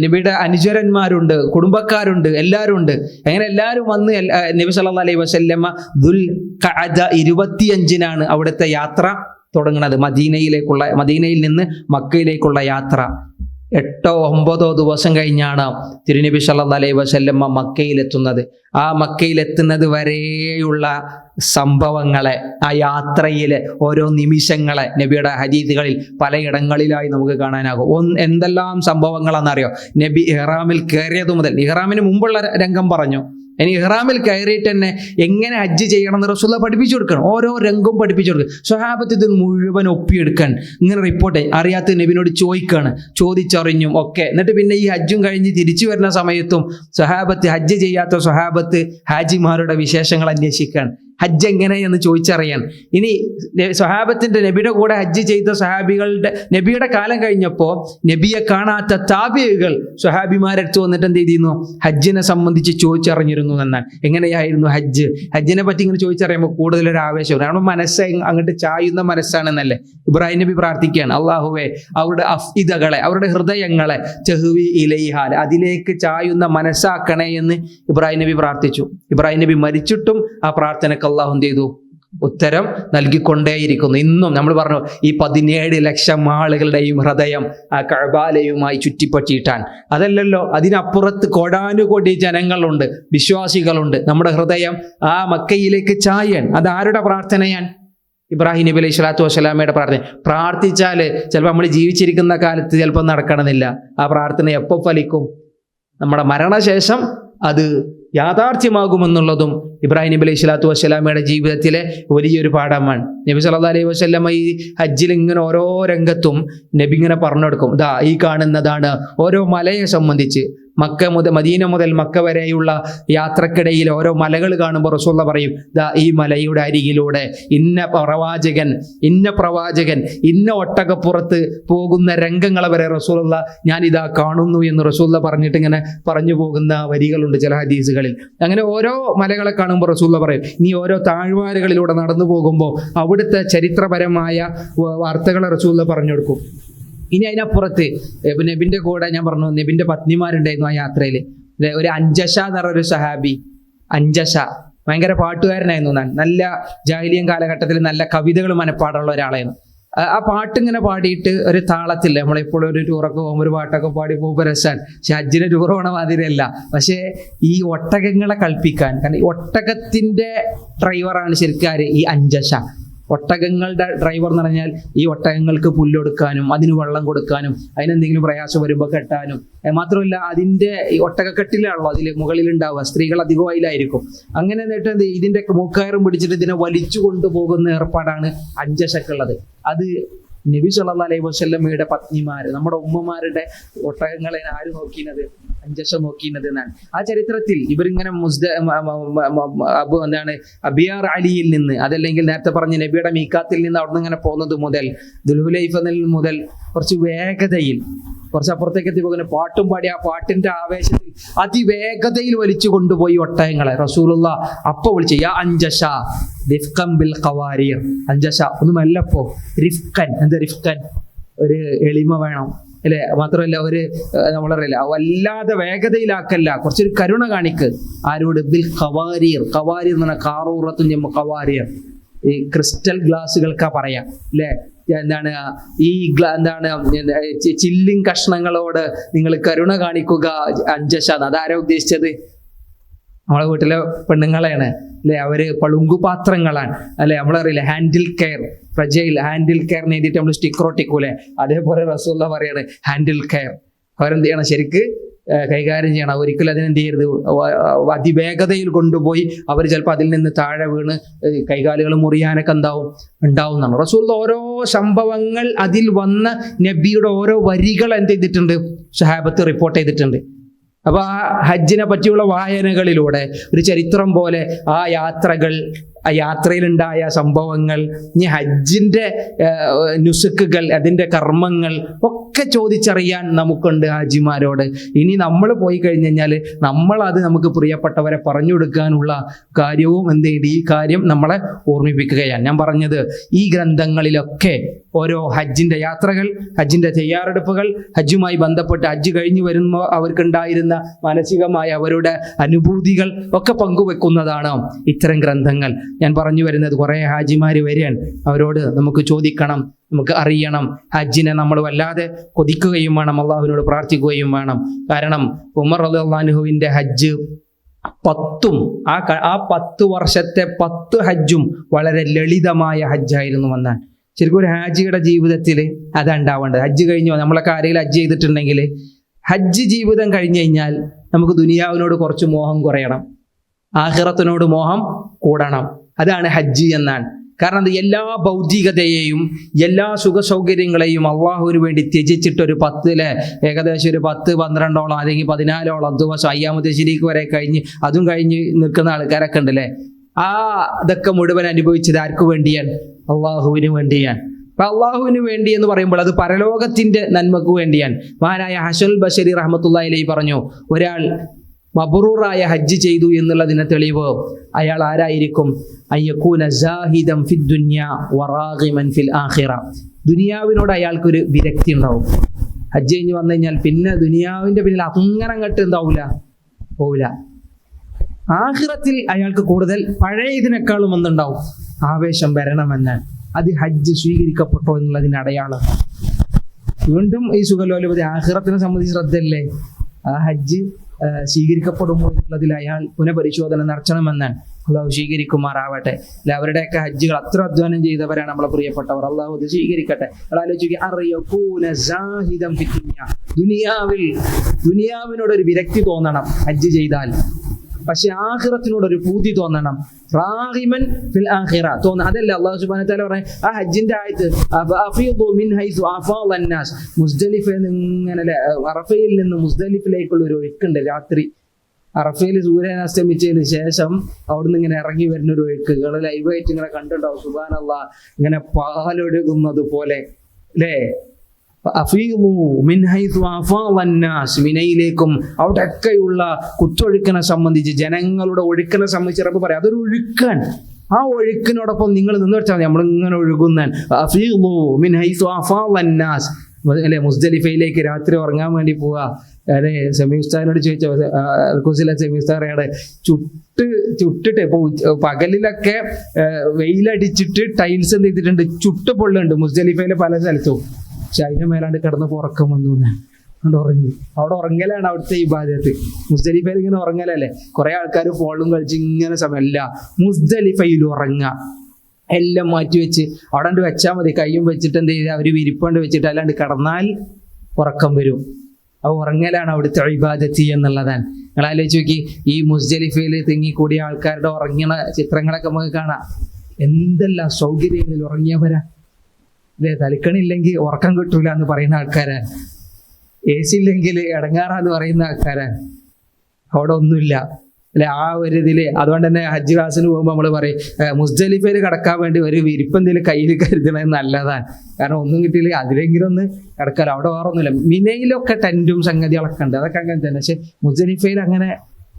നബിയുടെ അനുചരന്മാരുണ്ട്, കുടുംബക്കാരുണ്ട്, എല്ലാവരും ഉണ്ട്. അങ്ങനെ എല്ലാവരും വന്ന് നബി സല്ലല്ലാഹു അലൈഹി വസല്ലമ ദുൽ ഖഅദ 25-നാണ് അവിടുത്തെ യാത്ര തുടങ്ങുന്നത്. മദീനയിൽ നിന്ന് മക്കയിലേക്കുള്ള യാത്ര 8-9 ദിവസം കഴിഞ്ഞാണ് തിരുനബി സല്ലല്ലാഹു അലൈഹി വസല്ലമ മക്കയിലെത്തുന്നത്. ആ മക്കയിലെത്തുന്നത് വരെയുള്ള സംഭവങ്ങളെ, ആ യാത്രയിലെ ഓരോ നിമിഷങ്ങളെ നബിയുടെ ഹദീസുകളിൽ പലയിടങ്ങളിലായി നമുക്ക് കാണാനാകും. എന്തെല്ലാം സംഭവങ്ങളാണെന്നറിയോ? നബി ഇഹ്റാമിൽ കയറിയത് മുതൽ, ഇഹ്റാമിന് മുമ്പുള്ള രംഗം പറഞ്ഞു, ഇനി ഇഹ്റാമിൽ കയറിയിട്ട് തന്നെ എങ്ങനെ ഹജ്ജ് ചെയ്യണം എന്ന് റസൂലുള്ളാഹി പഠിപ്പിച്ചു കൊടുക്കണം. ഓരോ രംഗവും പഠിപ്പിച്ചു കൊടുക്കുക. സ്വഹാബത്ത് ഇത് മുഴുവൻ ഒപ്പിയെടുക്കാൻ ഇങ്ങനെ റിപ്പോർട്ട് അറിയാത്ത നബിനോട് ചോദിക്കുകയാണ്, ചോദിച്ചറിഞ്ഞും ഒക്കെ. എന്നിട്ട് പിന്നെ ഈ ഹജ്ജും കഴിഞ്ഞ് തിരിച്ചു വരുന്ന സമയത്തും സ്വഹാബത്ത്, ഹജ്ജ് ചെയ്യാത്ത സ്വഹാബത്ത് ഹാജിമാരുടെ വിശേഷങ്ങൾ അന്വേഷിക്കുകയാണ്. ഹജ്ജ് എങ്ങനെയെന്ന് ചോദിച്ചറിയാൻ. ഇനി സ്വഹാബത്തിന്റെ നബിയുടെ കൂടെ ഹജ്ജ് ചെയ്ത സ്വഹാബികളുടെ നബിയുടെ കാലം കഴിഞ്ഞപ്പോൾ നബിയെ കാണാത്ത താബികൾ സ്വഹാബിമാരെടുത്ത് വന്നിട്ട് എന്ത് ചെയ്തിരുന്നു? ഹജ്ജിനെ സംബന്ധിച്ച് ചോദിച്ചറിഞ്ഞിരുന്നു എന്നാണ്. എങ്ങനെയായിരുന്നു ഹജ്ജ്? ഹജ്ജിനെ പറ്റി ഇങ്ങനെ ചോദിച്ചറിയുമ്പോൾ കൂടുതലൊരു ആവേശം. കാരണം മനസ്സ് അങ്ങോട്ട് ചായുന്ന മനസ്സാണെന്നല്ലേ ഇബ്രാഹിം നബി പ്രാർത്ഥിക്കുകയാണ്, അള്ളാഹുവേ അവരുടെ അഫ്ഇദകളെ, അവരുടെ ഹൃദയങ്ങളെ ചഹ്വി ഇലൈഹാൽ, അതിലേക്ക് ചായുന്ന മനസ്സാക്കണേ എന്ന് ഇബ്രാഹിം നബി പ്രാർത്ഥിച്ചു. ഇബ്രാഹിം നബി മരിച്ചിട്ടും ആ പ്രാർത്ഥനയ്ക്ക് അള്ളാഹു എന്ത് ചെയ്തു? ഉത്തരം നൽകിക്കൊണ്ടേയിരിക്കുന്നു. ഇന്നും നമ്മൾ പറഞ്ഞു, ഈ 17 ലക്ഷം ആളുകളുടെയും ഹൃദയം ആ കഅബാലയുമായി ചുറ്റിപ്പറ്റിയിട്ടാൻ. അതല്ലല്ലോ, അതിനപ്പുറത്ത് കോടാനുകോടി ജനങ്ങളുണ്ട്, വിശ്വാസികളുണ്ട്. നമ്മുടെ ഹൃദയം ആ മക്കയിലേക്ക് ചായൻ. അതാരുടെ പ്രാർത്ഥനയാൻ? ഇബ്രാഹിം നബി അലൈഹി സ്വലാത്തു വസ്സലാമയുടെ പ്രാർത്ഥന. പ്രാർത്ഥിച്ചാൽ ചിലപ്പോൾ നമ്മൾ ജീവിച്ചിരിക്കുന്ന കാലത്ത് ചിലപ്പോൾ നടക്കണമെന്നില്ല. ആ പ്രാർത്ഥന എപ്പോൾ ഫലിക്കും? നമ്മുടെ മരണശേഷം അത് യാഥാർത്ഥ്യമാകുമെന്നുള്ളതും ഇബ്രാഹിം നബി അലൈഹി സ്വലാത്തു വസ്സലാമയുടെ ജീവിതത്തിലെ വലിയൊരു പാഠമാണ്. നബി സല്ലല്ലാഹു അലൈഹി വസല്ലമ ഈ ഹജ്ജിൽ ഇങ്ങനെ ഓരോ രംഗത്തും നബി ഇങ്ങനെ പറഞ്ഞു കൊടുക്കും. ദാ ഈ കാണുന്നതാണ് ഓരോ മലയെ സംബന്ധിച്ച്. മദീന മുതൽ മക്ക വരെയുള്ള യാത്രക്കിടയിൽ ഓരോ മലകൾ കാണുമ്പോൾ റസൂലുള്ള പറയും, ദാ ഈ മലയുടെ അരികിലൂടെ ഇന്ന പ്രവാചകൻ ഇന്ന ഒട്ടകപ്പുറത്ത് പോകുന്ന രംഗങ്ങളെ വരെ റസൂലുള്ള ഞാനിതാ കാണുന്നു എന്ന് റസൂലുള്ള പറഞ്ഞിട്ട് ഇങ്ങനെ പറഞ്ഞു പോകുന്ന വരികളുണ്ട് ചില ഹദീസുകളിൽ. അങ്ങനെ ഓരോ മലകളെ കാണുമ്പോൾ റസൂലുള്ള പറയും, ഇനി ഓരോ താഴ്വാരകളിലൂടെ നടന്നു പോകുമ്പോൾ അവിടുത്തെ ചരിത്രപരമായ വാർത്തകളെ റസൂലുള്ള പറഞ്ഞു കൊടുക്കും. ഇനി അതിനപ്പുറത്ത് നബിന്റെ കൂടെ ഞാൻ പറഞ്ഞു, നബിന്റെ പത്നിമാരുണ്ടായിരുന്നു ആ യാത്രയിൽ. ഒരു അഞ്ചഷ എന്ന് പറഞ്ഞൊരു സഹാബി, അഞ്ചഷ ഭയങ്കര പാട്ടുകാരനായിരുന്നു. നല്ല ജാഹിലിയൻ കാലഘട്ടത്തിൽ നല്ല കവിതകൾ മനപ്പാടുള്ള ഒരാളായിരുന്നു. ആ പാട്ടിങ്ങനെ പാടിയിട്ട് ഒരു താളത്തില്ല. നമ്മളെപ്പോഴും ഒരു ടൂറൊക്കെ പോകുമ്പോൾ ഒരു പാട്ടൊക്കെ പാടി പോകുമ്പോൾ രസാൻ. പക്ഷെ ഹജ്ജിന് ടൂർ പോകണ മാതിരിയല്ല. പക്ഷേ ഈ ഒട്ടകങ്ങളെ കളിപ്പിക്കാൻ, കാരണം ഈ ഒട്ടകത്തിന്റെ ഡ്രൈവറാണ് ശരിക്കും ഈ അഞ്ചഷ. ഒട്ടകങ്ങളുടെ ഡ്രൈവർ എന്ന് പറഞ്ഞാൽ ഈ ഒട്ടകങ്ങൾക്ക് പുല്ലൊടുക്കാനും അതിന് വെള്ളം കൊടുക്കാനും അതിനെന്തെങ്കിലും പ്രയാസം വരുമ്പോൾ കെട്ടാനും, മാത്രമല്ല അതിൻ്റെ ഈ ഒട്ടകക്കെട്ടിലാണല്ലോ അതിൽ മുകളിലുണ്ടാവുക, സ്ത്രീകൾ അധികം അതിലായിരിക്കും. അങ്ങനെ എന്നിട്ട് ഇതിൻ്റെ മൂക്കയറും പിടിച്ചിട്ട് ഇതിനെ വലിച്ചു കൊണ്ടുപോകുന്ന ഏർപ്പാടാണ് അഞ്ചശക്കുള്ളത്. അത് നബി സല്ലല്ലാഹു അലൈഹി വസല്ലമയുടെ പത്നിമാർ, നമ്മുടെ ഉമ്മമാരുടെ ഒട്ടകങ്ങളെ ആര് നോക്കിയത്? അഞ്ചശ നോക്കിയത് എന്നാണ്. ആ ചരിത്രത്തിൽ ഇവരിങ്ങനെ അബിയാർ അലിയിൽ നിന്ന്, അതല്ലെങ്കിൽ നേരത്തെ പറഞ്ഞ നബിയുടെ മീക്കാത്തിൽ നിന്ന് അവിടെ നിന്ന് ഇങ്ങനെ പോകുന്നത് മുതൽ ദുൽഹുലൈഫിൽ മുതൽ കുറച്ച് വേഗതയിൽ, കുറച്ച് അപ്പുറത്തേക്ക് എത്തി പോകുന്ന പാട്ടും പാടി ആ പാട്ടിന്റെ ആവേശത്തിൽ അതിവേഗതയിൽ വലിച്ചു കൊണ്ടുപോയി ഒട്ടകങ്ങളെ റസൂലുള്ള അപ്പൊ വിളിച്ചു, യാ അഞ്ചശ റിഫ്കൻ ബിൽ ഖവാരീർ. അഞ്ചശ ഒന്ന് മെല്ലപ്പോ. റിഫ്കൻ, എന്താ റിഫ്കൻ? ഒരു എളിമ വേണം അല്ലെ? മാത്രമല്ല ഒരു നമ്മളറിയില്ല, വല്ലാതെ വേഗതയിലാക്കല്ല, കുറച്ചൊരു കരുണ കാണിക്ക്. ആരോട്? ബിൽ ഖവാരീർ. ഖവാരീർ എന്ന് പറഞ്ഞാൽ കാറൂറത്തും ജമ്മ ഖവാരീർ, ഈ ക്രിസ്റ്റൽ ഗ്ലാസുകൾക്കാ പറയാം അല്ലെ? എന്താണ് ഈ എന്താണ് ചില്ലിങ് കഷ്ണങ്ങളോട് നിങ്ങൾ കരുണ കാണിക്കുക അഞ്ചശ. അതാരാ ഉദ്ദേശിച്ചത്? നമ്മളെ വീട്ടിലെ പെണ്ണുങ്ങളെയാണ് അല്ലെ? അവര് പളുങ്കുപാത്രങ്ങളാണ് അല്ലെ? നമ്മളറിയില്ല, handle care, fragile handle care എഴുതിയിട്ട് നമ്മൾ സ്റ്റിക്കർ ഒട്ടിക്കൂലെ, അതേപോലെ റസൂലുള്ള പറയാണ് ഹാൻഡിൽ കെയർ. അവരെന്ത് ചെയ്യണം? ശരിക്ക് കൈകാര്യം ചെയ്യണം. ഒരിക്കലും അതിനെന്ത് ചെയ്യരുത്, അതിവേഗതയിൽ കൊണ്ടുപോയി അവർ ചിലപ്പോൾ അതിൽ നിന്ന് താഴെ വീണ് കൈകാലുകൾ മുറിയാനൊക്കെ ഉണ്ടാവും എന്നാണ് റസൂലുള്ള. ഓരോ സംഭവങ്ങൾ അതിൽ വന്ന നബിയുടെ ഓരോ വരികൾ എന്ത് ചെയ്തിട്ടുണ്ട്? സ്വഹാബത്ത് റിപ്പോർട്ട് ചെയ്തിട്ടുണ്ട്. അപ്പൊ ആ ഹജ്ജിനെ പറ്റിയുള്ള വായനകളിലൂടെ ഒരു ചരിത്രം പോലെ ആ യാത്രയിലുണ്ടായ സംഭവങ്ങൾ, ഇനി ഹജ്ജിന്റെ നുസുക്കുകൾ, അതിന്റെ കർമ്മങ്ങൾ ഒക്കെ ചോദിച്ചറിയാൻ നമുക്കുണ്ട് ഹാജിമാരോട്. ഇനി നമ്മൾ പോയി കഴിഞ്ഞു കഴിഞ്ഞാൽ നമ്മളത് നമുക്ക് പ്രിയപ്പെട്ടവരെ പറഞ്ഞു കൊടുക്കാനുള്ള കാര്യവും എന്ത് ചെയ്യും? ഈ കാര്യം നമ്മളെ ഓർമ്മിപ്പിക്കുകയാണ്. ഞാൻ പറഞ്ഞത് ഈ ഗ്രന്ഥങ്ങളിലൊക്കെ ഓരോ ഹജ്ജിന്റെ യാത്രകൾ, ഹജ്ജിന്റെ തയ്യാറെടുപ്പുകൾ, ഹജ്ജുമായി ബന്ധപ്പെട്ട് ഹജ്ജ് കഴിഞ്ഞു വരുമ്പോൾ അവർക്കുണ്ടായിരുന്ന മാനസികമായ അവരുടെ അനുഭൂതികൾ ഒക്കെ പങ്കുവെക്കുന്നതാണ് ഇത്തരം ഗ്രന്ഥങ്ങൾ. ഞാൻ പറഞ്ഞു വരുന്നത്, കുറേ ഹാജിമാർ വരികയാണ്, അവരോട് നമുക്ക് ചോദിക്കണം, നമുക്ക് അറിയണം. ഹജ്ജിനെ നമ്മൾ വല്ലാതെ കൊതിക്കുകയും വേണം, അള്ളാഹുവിനോട് പ്രാർത്ഥിക്കുകയും വേണം. കാരണം ഉമർ റളിയല്ലാഹു അൻഹുവിന്റെ ഹജ്ജ് 10 ആ 10 വർഷത്തെ 10 ഹജ്ജും വളരെ ലളിതമായ ഹജ്ജായിരുന്നു എന്നാണ്. ശരിക്കും ഒരു ഹാജിയുടെ ജീവിതത്തിൽ അതുണ്ടാവേണ്ടത്. ഹജ്ജ് കഴിഞ്ഞു നമ്മളൊക്കെ ആരെങ്കിലും ഹജ്ജ് ചെയ്തിട്ടുണ്ടെങ്കിൽ, ഹജ്ജ് ജീവിതം കഴിഞ്ഞു കഴിഞ്ഞാൽ നമുക്ക് ദുനിയാവിനോട് കുറച്ച് മോഹം കുറയണം, ആഖിറത്തിനോട് മോഹം കൂടണം. അതാണ് ഹജ്ജ് എന്നാണ്. കാരണം അത് എല്ലാ ഭൗതികതയെയും എല്ലാ സുഖ സൗകര്യങ്ങളെയും അള്ളാഹുവിന് വേണ്ടി ത്യജിച്ചിട്ടൊരു 10 ഏകദേശം ഒരു 10-12 അല്ലെങ്കിൽ 14 ദിവസം അയ്യാമത്തെ ശരീക്ക് വരെ കഴിഞ്ഞ് അതും കഴിഞ്ഞ് നിൽക്കുന്ന ആൾക്കാരൊക്കെ ഉണ്ടല്ലേ. ആ ഇതൊക്കെ മുഴുവൻ അനുഭവിച്ചത് ആർക്കു വേണ്ടിയാണ്? അള്ളാഹുവിന് വേണ്ടിയാണ്. അപ്പൊ അള്ളാഹുവിന് വേണ്ടി എന്ന് പറയുമ്പോൾ അത് പരലോകത്തിന്റെ നന്മക്ക് വേണ്ടിയാണ്. മഹാനായ ഹസനുൽ ബശരി റഹ്മത്തുള്ളാഹി അലൈഹി പറഞ്ഞു, ഒരാൾ മബ്റൂറായ ഹജ്ജ് ചെയ്തു എന്നുള്ളതിന് തെളിവ് അയാൾ ആരായിരിക്കും? അയ്യകൂന സാഹിദൻ ഫിദ് ദുനിയ വറാഗിമൻ ഫിൽ ആഖിറ. ദുനിയാവിനോട് അയാൾക്കൊരു വിരക്തി ഉണ്ടാവും. ഹജ്ജ് കഴിഞ്ഞ് വന്നു കഴിഞ്ഞാൽ പിന്നെ ദുനിയാവിന്റെ പിന്നിൽ അങ്ങനെ അങ്ങോട്ട് എന്താവൂല, പോവില്ല. ആഖിറത്തിൽ അയാൾക്ക് കൂടുതൽ പഴയ ഇതിനേക്കാളും എന്തുണ്ടാവും? ആവേശം വരണമെന്നാണ്. അത് ഹജ്ജ് സ്വീകരിക്കപ്പെട്ടോ എന്നുള്ളതിന് അടയാളം. വീണ്ടും ഈ സുഖലോലുപതി ആഖിറത്തിനെ സംബന്ധിച്ച് ശ്രദ്ധയല്ലേ? ആ ഹജ്ജ് സ്വീകരിക്കപ്പെടുമോ എന്നുള്ളതിൽ അയാൾ പുനഃപരിശോധന നടത്തണമെന്നാണ്. അള്ളാഹു സ്വീകരിക്കുമാറാവട്ടെ. അല്ല, അവരുടെയൊക്കെ ഹജ്ജുകൾ അത്ര അധ്വാനം ചെയ്തവരാണ് നമ്മളെ പ്രിയപ്പെട്ടവർ. അള്ളാഹു അത് സ്വീകരിക്കട്ടെ. ദുനിയാവിനോടൊരു വിരക്തി തോന്നണം ഹജ്ജ് ചെയ്താൽ. പക്ഷെ ആഖിറത്തിനോടൊരു പൂതി തോന്നണം. റാഗിമൻ ഫിൽ ആഖിറ തോന്നണം. അതല്ല അള്ളാഹു സുബ്ഹാനഹു വ തആല പറയുന്നത് ആ ഹജ്ജിന്റെ ആയത്ത് അഫീദു മിൻ ഹൈസു അഫാദ അന്നാസ്. മുസ്ദലിഫയിൽ നിന്ന് ഇങ്ങനെ അറഫയിൽ നിന്ന് മുസ്ദലിഫിലേക്കുള്ള ഒരു ഒഴുക്കുണ്ട്. രാത്രി അറഫയിൽ സൂര്യൻ അസ്തമിച്ചതിന് ശേഷം അവിടുന്ന് ഇങ്ങനെ ഇറങ്ങി വരുന്ന ഒരു ഒഴുക്ക് ലൈവായിട്ട് ഇങ്ങനെ കണ്ടിട്ടുണ്ടാവും. സുബ്ഹാനല്ലാഹ്, ഇങ്ങനെ പാലൊഴുകുന്നത് പോലെ അല്ലേ? മിനയിലേക്കും അവിടെയൊക്കെയുള്ള കുത്തൊഴുക്കിനെ സംബന്ധിച്ച്, ജനങ്ങളുടെ ഒഴുക്കിനെ സംബന്ധിച്ച് റബ്ബ് പറയാം അതൊരു ഒഴുക്കാൻ. ആ ഒഴുക്കിനോടൊപ്പം നിങ്ങൾ നിന്ന് വെച്ചാൽ മതി. നമ്മളിങ്ങനെ ഒഴുകുന്ന അല്ലെ, മുസ്ദലിഫയിലേക്ക് രാത്രി ഉറങ്ങാൻ വേണ്ടി പോവുക. അല്ലെ, സമീ ഉസ്താദിനോട് ചോദിച്ചോ, സെമി ഉസ്താദ് ചുട്ടിട്ട് ഇപ്പൊ പകലിലൊക്കെ വെയിലടിച്ചിട്ട് ടൈൽസ് എന്ത് ചെയ്തിട്ടുണ്ട്, ചുട്ട് പൊള്ളുണ്ട് മുസ്ദലിഫയിലെ പല സ്ഥലത്തും. പക്ഷെ അതിന്റെ മേലാണ്ട് കിടന്നപ്പോ ഉറക്കം വന്നു, അതുകൊണ്ട് ഉറങ്ങി. അവിടെ ഉറങ്ങലാണ് അവിടുത്തെ ഇബാദത്ത്. മുസ്ദലിഫയിൽ ഇങ്ങനെ ഉറങ്ങലല്ലേ. കുറെ ആൾക്കാർ ഫോണും കളിച്ച് ഇങ്ങനെ സമയമല്ല, മുസ്ദലിഫയിൽ ഉറങ്ങുക. എല്ലാം മാറ്റി വെച്ച് അവിടെ വെച്ചാൽ മതി. കയ്യും വെച്ചിട്ട് എന്ത് ചെയ്താൽ അവർ വിരിപ്പണ്ട് വെച്ചിട്ട് അല്ലാണ്ട് കിടന്നാൽ ഉറക്കം വരും. ആ ഉറങ്ങലാണ് അവിടുത്തെ ഇബാദത്ത് എന്നുള്ളതാണ്. നിങ്ങൾ ആലോചിച്ച് നോക്കി, ഈ മുസ്ദലിഫയിൽ തിങ്ങിക്കൂടിയ ആൾക്കാരുടെ ഉറങ്ങണ ചിത്രങ്ങളൊക്കെ നമുക്ക് കാണാം. എന്തെല്ലാം സൗകര്യങ്ങളിൽ ഉറങ്ങിയവരാ അല്ലേ? തലിക്കണില്ലെങ്കിൽ ഉറക്കം കിട്ടൂല എന്ന് പറയുന്ന ആൾക്കാരാണ്. എ സി ഇല്ലെങ്കിൽ ഇടങ്ങാറാന്ന് പറയുന്ന ആൾക്കാരാണ്. അവിടെ ഒന്നുമില്ല അല്ലെ, ആ ഒരു ഇതില്. അതുകൊണ്ട് തന്നെ ഹജ്ജ് ക്ലാസ്സിന് പോകുമ്പോൾ നമ്മൾ പറയും മുസ്ദലിഫയിൽ കിടക്കാൻ വേണ്ടി ഒരു വിരിപ്പെന്തെങ്കിലും കയ്യിൽ കരുതണത് നല്ലതാണ്. കാരണം ഒന്നും കിട്ടിയില്ലെങ്കിൽ അതിലെങ്കിലും ഒന്ന് കിടക്കാലോ. അവിടെ വേറെ ഒന്നുമില്ല. മിനയിലൊക്കെ ടെന്റും സംഗതികളൊക്കെ ഉണ്ട്, അതൊക്കെ അങ്ങനെ തന്നെ. പക്ഷെ മുസ്ദലിഫയിൽ അങ്ങനെ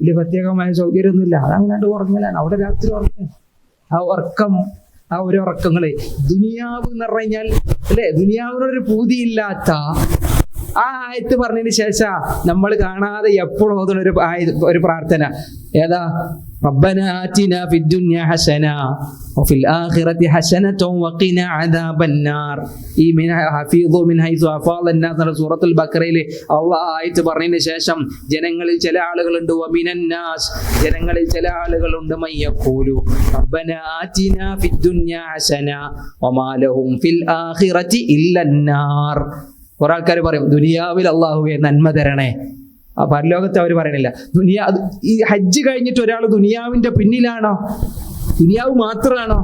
വലിയ പ്രത്യേകമായ സൗകര്യമൊന്നുമില്ല. അതങ്ങാണ്ട് ഉറങ്ങലാണ്. അവിടെ രാത്രി ഉറങ്ങും. ആ ഉറക്കം, ആ ഒരു ഉറക്കങ്ങള് ദുനിയാവ് എന്ന് പറഞ്ഞു കഴിഞ്ഞാൽ അല്ലെ, ദുനിയാവിനൊരു പൂതിയില്ലാത്ത ആ ആയത്ത് പറഞ്ഞതിന് ശേഷം നമ്മൾ കാണാതെ എപ്പോഴും ഓതുന്ന ഒരു പ്രാർത്ഥന ഏതാ? റബ്ബനാ ആതിനാ ഫിദ്ദുനിയ ഹസന വഫിൽ ആഖിറതി ഹസനത വഖിനാ അദാബന്നാർ. ഈ ഹഫീദു മിൻ ഹൈസു അഫാദ അന്നാസ് എന്ന സൂറത്തുൽ ബഖറയിൽ അല്ലാഹ് ആയത്ത് പറഞ്ഞതിന് ശേഷം ജനങ്ങളിൽ ചില ആളുകളുണ്ട്, വമിനന്നാസ് ജനങ്ങളിൽ ചില ആളുകളുണ്ട്, മയ്യഖൂലു റബ്ബനാ ആതിനാ ഫിദ്ദുനിയ ഹസന വമാ ലഹും ഫിൽ ആഖിറതി ഇല്ലന്നാർ. കുറെ ആൾക്കാർ പറയും ദുനിയാവിൽ അള്ളാഹുവേ നന്മ തരണേ. ആ പരലോകത്ത് അവർ പറയണില്ല. ഈ ഹജ്ജ് കഴിഞ്ഞിട്ട് ഒരാൾ ദുനിയാവിന്റെ പിന്നിലാണോ? ദുനിയാവ് മാത്രമാണോ?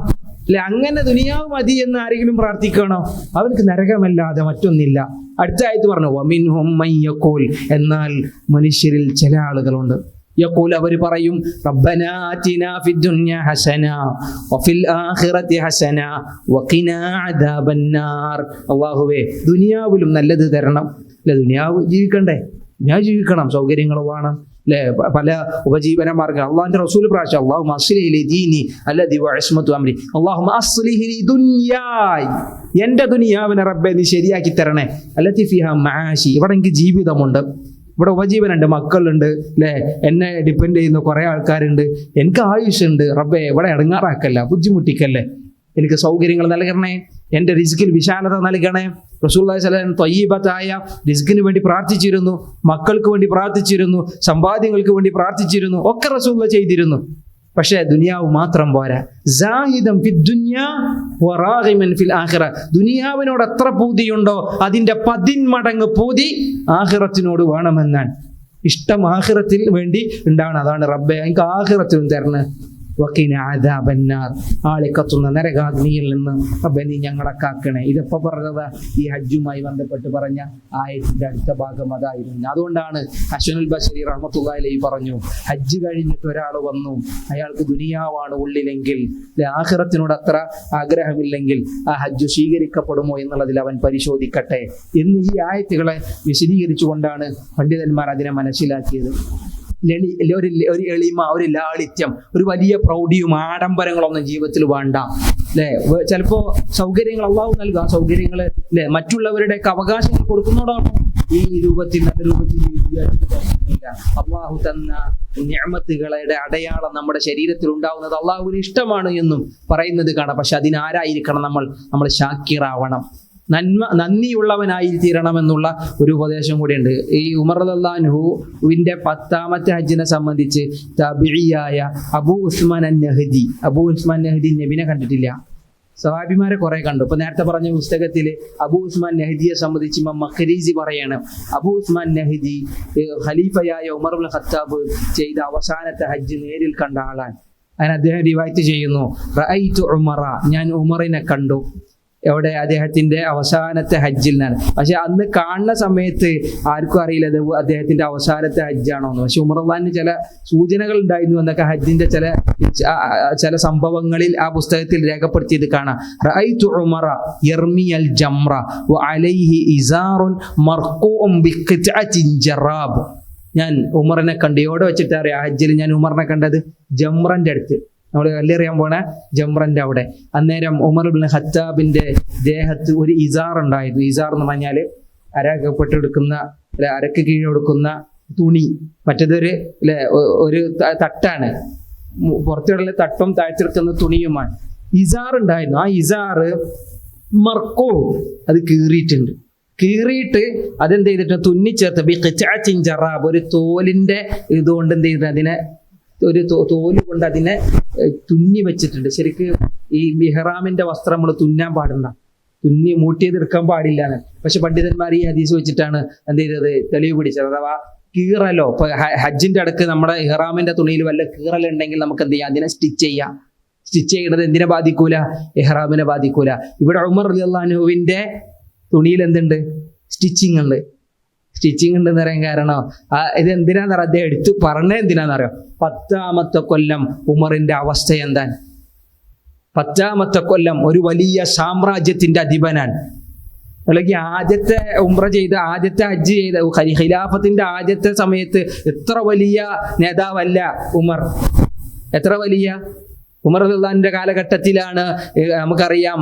അല്ലെ, അങ്ങനെ ദുനിയാവ് മതി എന്ന് ആരെങ്കിലും പ്രാർത്ഥിക്കണോ? അവർക്ക് നരകമല്ലാതെ മറ്റൊന്നില്ല. അടുത്ത ആയത്ത് പറഞ്ഞു വമിൻഹും മയ്യഖൂൽ, എന്നാൽ മനുഷ്യരിൽ ചില ആളുകളുണ്ട് യഖൂൽ, അവർ പറയും റബ്ബനാ ആതിനാ ഫിദ്ദുനിയ ഹസന വഫിൽ ആഖിറതി ഹസന വഖിനാ അദാബന്നാർ. അല്ലാഹുവേ ദുനിയാവിലും നല്ലത് തരണം. അല്ലെ, ദുനിയാവ് ജീവിക്കണ്ടേ? ഞാൻ ജീവിക്കണം, സൗകര്യങ്ങൾ വേണം അല്ലെ, പല ഉപജീവന മാർഗ്ഗം. അള്ളാഹിന്റെ റസൂൽ പ്രാവശ്യം അല്ലാഹുമ്മ അസ്ലിഹ് ലി ദീനി അല്ലദി വഅസ്മതു അംരി അല്ലാഹുമ്മ അസ്ലിഹ് ലി ദുനിയായി, എന്റെ ദുനിയാവിനെ റബ്ബേ നീ ശരിയാക്കി തരണേ. അല്ലതി ഫിഹാ മആശി, ഇവിടെ എനിക്ക് ജീവിതമുണ്ട്, ഇവിടെ ഉപജീവനുണ്ട്, മക്കളുണ്ട് അല്ലെ, എന്നെ ഡിപ്പെൻഡ് ചെയ്യുന്ന കുറെ ആൾക്കാരുണ്ട്, എനിക്ക് ആയുഷുണ്ട്. റബ്ബേ ഇവിടെ ഇടങ്ങാറാക്കല്ല, ബുദ്ധിമുട്ടിക്കല്ലേ, എനിക്ക് സൗകര്യങ്ങൾ നൽകണേ, എൻ്റെ റിസ്കിൽ വിശാലത നൽകണേ. റസൂലുള്ളാഹി സ്വല്ലല്ലാഹു അലൈഹി വസല്ലം ത്വയ്യിബത്തായ റിസ്കിന് വേണ്ടി പ്രാർത്ഥിച്ചിരുന്നു, മക്കൾക്ക് വേണ്ടി പ്രാർത്ഥിച്ചിരുന്നു, സമ്പാദ്യങ്ങൾക്ക് വേണ്ടി പ്രാർത്ഥിച്ചിരുന്നു, ഒക്കെ റസൂലുള്ളാഹി ചെയ്തിരുന്നു. പക്ഷേ ദുനിയാവ് മാത്രം പോരാ. സാഹിദൻ ഫിദ്ദുനിയ വറാഗിമൻ ഫിൽ ആഖിറ. ദുനിയാവിനോട് എത്ര പൂതിയുണ്ടോ അതിന്റെ 10 മടങ്ങ് പൂതി ആഖിറത്തിനോട് വേണമെന്നാണ്. ഇഷ്ടം ആഖിറത്തിൽ വേണ്ടി ഉണ്ടാവണം. അതാണ് റബ്ബേ എനിക്ക് ആഖിറത്തിലും തരണേ, വഖിന അദാബന്നാർ, ആളെ കത്തുന്ന നരകാഗ്നിയിൽ നിന്ന് റബ്ബേ നീ ഞങ്ങളെ കാക്കണേ. ഇതെപ്പോൾ പറഞ്ഞത്? ഈ ഹജ്ജുമായി ബന്ധപ്പെട്ട് പറഞ്ഞ ആയത്തിന്റെ അടുത്ത ഭാഗം അതായിരുന്നു. അതുകൊണ്ടാണ് ഹസനുൽ ബസരി റഹ്മത്തുള്ളാഹി അലൈഹി പറഞ്ഞു, ഹജ്ജ് കഴിഞ്ഞിട്ട് ഒരാൾ വന്നു, അയാൾക്ക് ദുനിയാവാണ് ഉള്ളിലെങ്കിൽ, ആഖിറത്തിനോട് അത്ര ആഗ്രഹമില്ലെങ്കിൽ ആ ഹജ്ജ് സ്വീകരിക്കപ്പെടുമോ എന്നുള്ളതിൽ അവൻ പരിശോധിക്കട്ടെ എന്ന് ഈ ആയത്തുകളെ വിശദീകരിച്ചുകൊണ്ടാണ് പണ്ഡിതന്മാർ അതിനെ മനസ്സിലാക്കിയത്. ഒരു എളിമ, ഒരു ലാളിത്യം, ഒരു വലിയ പ്രൗഢിയും ആഡംബരങ്ങളൊന്നും ജീവിതത്തിൽ വേണ്ട അല്ലേ. ചിലപ്പോ സൗകര്യങ്ങൾ അള്ളാഹു നൽകാം, സൗകര്യങ്ങൾ അല്ലെ മറ്റുള്ളവരുടെയൊക്കെ അവകാശങ്ങൾ കൊടുക്കുന്നതോടാണ് ഈ രൂപത്തിൽ നല്ല രൂപത്തിൽ ജീവിക്കുക. അള്ളാഹു തന്ന നിഅമത്തുകളുടെ അടയാളം നമ്മുടെ ശരീരത്തിൽ ഉണ്ടാവുന്നത് അള്ളാഹുവിന് ഇഷ്ടമാണ് എന്നും പറയുന്നത് കാണാം. പക്ഷെ അതിനാരായിരിക്കണം? നമ്മൾ ശാക്കിറാവണം, നന്ദിയുള്ളവനായി തീരണമെന്നുള്ള ഒരു ഉപദേശം കൂടിയുണ്ട്. ഈ ഉമർ റളിയല്ലാഹു അൻഹുവിന്റെ 10ാമത്തെ ഹജ്ജിനെ സംബന്ധിച്ച് തബിഇയായ അബൂ ഉസ്മാൻ നഹ്ദി നബിനെ കണ്ടിട്ടില്ല. സഹാബിമാരെ കുറെ കണ്ടു. ഇപ്പൊ നേരത്തെ പറഞ്ഞ പുസ്തകത്തിൽ അബൂ ഉസ്മാൻ നഹ്ദിയെ സംബന്ധിച്ച് ഇമാം മഖ്രിസി പറയാണ്, അബൂ ഉസ്മാൻ നഹ്ദി ഖലീഫയായ ഉമർ ഇബ്നുൽ ഖത്താബ് ചെയ്ത അവസാനത്തെ ഹജ്ജ് നേരിൽ കണ്ട ആളാണ്. അതിന് അദ്ദേഹം റിവായത്ത് ചെയ്യുന്നു, റഅയ്തു ഉമറ, ഞാൻ ഉമറിനെ കണ്ടു. എവിടെ? അദ്ദേഹത്തിന്റെ അവസാനത്തെ ഹജ്ജിൽ നിന്നാണ്. പക്ഷെ അന്ന് കാണുന്ന സമയത്ത് ആർക്കും അറിയില്ല അത് അദ്ദേഹത്തിന്റെ അവസാനത്തെ ഹജ്ജാണോന്ന്. പക്ഷെ ഉമർ റളിയല്ലാഹു ചില സൂചനകൾ ഉണ്ടായിരുന്നു എന്നൊക്കെ ഹജ്ജിന്റെ ചില സംഭവങ്ങളിൽ ആ പുസ്തകത്തിൽ രേഖപ്പെടുത്തിയത് കാണാം. റഅയ്തു ഉമറ യർമിയൽ ജംറ വഅലൈഹി ഇസാറുൻ മർഖൂഉൻ ബിഖിത്അത്തിൻ ജറാബ്. ഞാൻ ഉമറിനെ കണ്ടു. എവിടെ വെച്ചിട്ട് അറിയാം ഹജ്ജിൽ ഞാൻ ഉമറിനെ കണ്ടത്? ജംറന്റെ അടുത്ത്, നമ്മൾ കല്ലെറിയാൻ പോണ ജംറന്റെ അവിടെ. അന്നേരം ഉമർ ഇബ്നുൽ ഖത്താബിന്റെ ദേഹത്ത് ഒരു ഇസാർ ഉണ്ടായിരുന്നു. ഇസാർ എന്ന് പറഞ്ഞാൽ അരക്കപ്പെട്ടെടുക്കുന്ന, അരക്ക് കീഴെടുക്കുന്ന തുണി. മറ്റേതൊരു ഒരു തട്ടാണ്, പുറത്തുള്ള തട്ടും താഴ്ത്തിറക്കുന്ന തുണിയുമാണ്. ഇസാർ ഉണ്ടായിരുന്നു. ആ ഇസാറ് മർക്കോ, അത് കീറിയിട്ട് അതെന്ത് ചെയ്തിട്ട് തുന്നിച്ചേർത്ത് ബിഖിത്അത്തിൻ ജറാബ്, ഒരു തോലിന്റെ ഇതുകൊണ്ട് എന്ത് ചെയ്തിട്ട് അതിനെ, ഒരു തോല് കൊണ്ട് അതിനെ തുന്നി വെച്ചിട്ടുണ്ട്. ശരിക്ക് ഈ ഇഹ്റാമിന്റെ വസ്ത്രം നമ്മൾ തുന്നാൻ പാടില്ല, തുന്നി മൂട്ടിയതെടുക്കാൻ പാടില്ലാണ്. പക്ഷെ പണ്ഡിതന്മാർ ഈ ഹദീസ് വെച്ചിട്ടാണ് എന്ത് ചെയ്തത്? തെളിവ് പിടിച്ചത്. അഥവാ കീറലോ, ഇപ്പൊ ഹജ്ജിന്റെ അടുക്ക് നമ്മുടെ ഇഹ്റാമിന്റെ തുണിയിൽ വല്ല കീറലുണ്ടെങ്കിൽ നമുക്ക് എന്ത് ചെയ്യാം? അതിനെ സ്റ്റിച്ച് ചെയ്യാം. സ്റ്റിച്ച് ചെയ്യുന്നത് എന്തിനെ ബാധിക്കൂല? ഇഹ്റാമിനെ ബാധിക്കൂല. ഇവിടെ ഉമർ റളിയല്ലാഹു അൻഹുവിന്റെ തുണിയിൽ എന്തുണ്ട്? സ്റ്റിച്ചിങ് ഉണ്ടെന്ന് പറയാൻ കാരണം ഇത് എന്തിനാന്ന് പറയാം, അദ്ദേഹം എടുത്ത് പറഞ്ഞത് എന്തിനാന്ന് 10ാമത്തെ കൊല്ലം ഉമറിന്റെ അവസ്ഥ എന്താണ്? 10ാമത്തെ കൊല്ലം ഒരു വലിയ സാമ്രാജ്യത്തിന്റെ അധിപനാണ്. അല്ലെങ്കിൽ ആദ്യത്തെ ഉംറ ചെയ്ത, ആദ്യത്തെ ഹജ്ജ് ചെയ്ത, ഖിലാഫത്തിന്റെ ആദ്യത്തെ സമയത്ത് എത്ര വലിയ നേതാവല്ല ഉമർ, എത്ര വലിയ. ഉമർ റളിയല്ലാഹുവിന്റെ കാലഘട്ടത്തിലാണ് നമുക്കറിയാം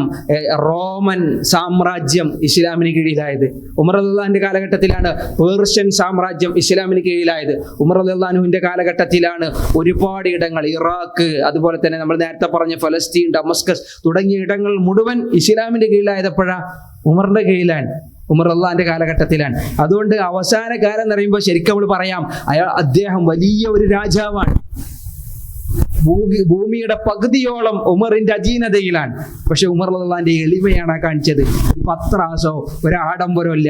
റോമൻ സാമ്രാജ്യം ഇസ്ലാമിന് കീഴിലായത്. ഉമർ റളിയല്ലാഹുവിന്റെ കാലഘട്ടത്തിലാണ് പേർഷ്യൻ സാമ്രാജ്യം ഇസ്ലാമിന് കീഴിലായത്. ഉമർ റളിയല്ലാഹുവിന്റെ കാലഘട്ടത്തിലാണ് ഒരുപാട് ഇടങ്ങൾ, ഇറാഖ്, അതുപോലെ തന്നെ നമ്മൾ നേരത്തെ പറഞ്ഞ ഫലസ്തീൻ, ഡമസ്കസ് തുടങ്ങിയ ഇടങ്ങൾ മുഴുവൻ ഇസ്ലാമിന്റെ കീഴിലായതപ്പോഴാ ഉമറിന്റെ കീഴിലാണ്, ഉമർ റളിയല്ലാഹുവിന്റെ കാലഘട്ടത്തിലാണ്. അതുകൊണ്ട് അവസാന കാലം എന്ന് പറയുമ്പോൾ ശരിക്കും നമ്മൾ പറയാം അദ്ദേഹം വലിയ ഒരു രാജാവാണ്. ഭൂമിയുടെ പകുതിയോളം ഉമറിന്റെ അധീനതയിലാണ്. പക്ഷെ ഉമർ റളിയല്ലാഹുവിന്റെ എളിമയാണ് കാണിച്ചത്. ഒരു പത്രാസോ ഒരു ആഡംബരമോ ഇല്ല.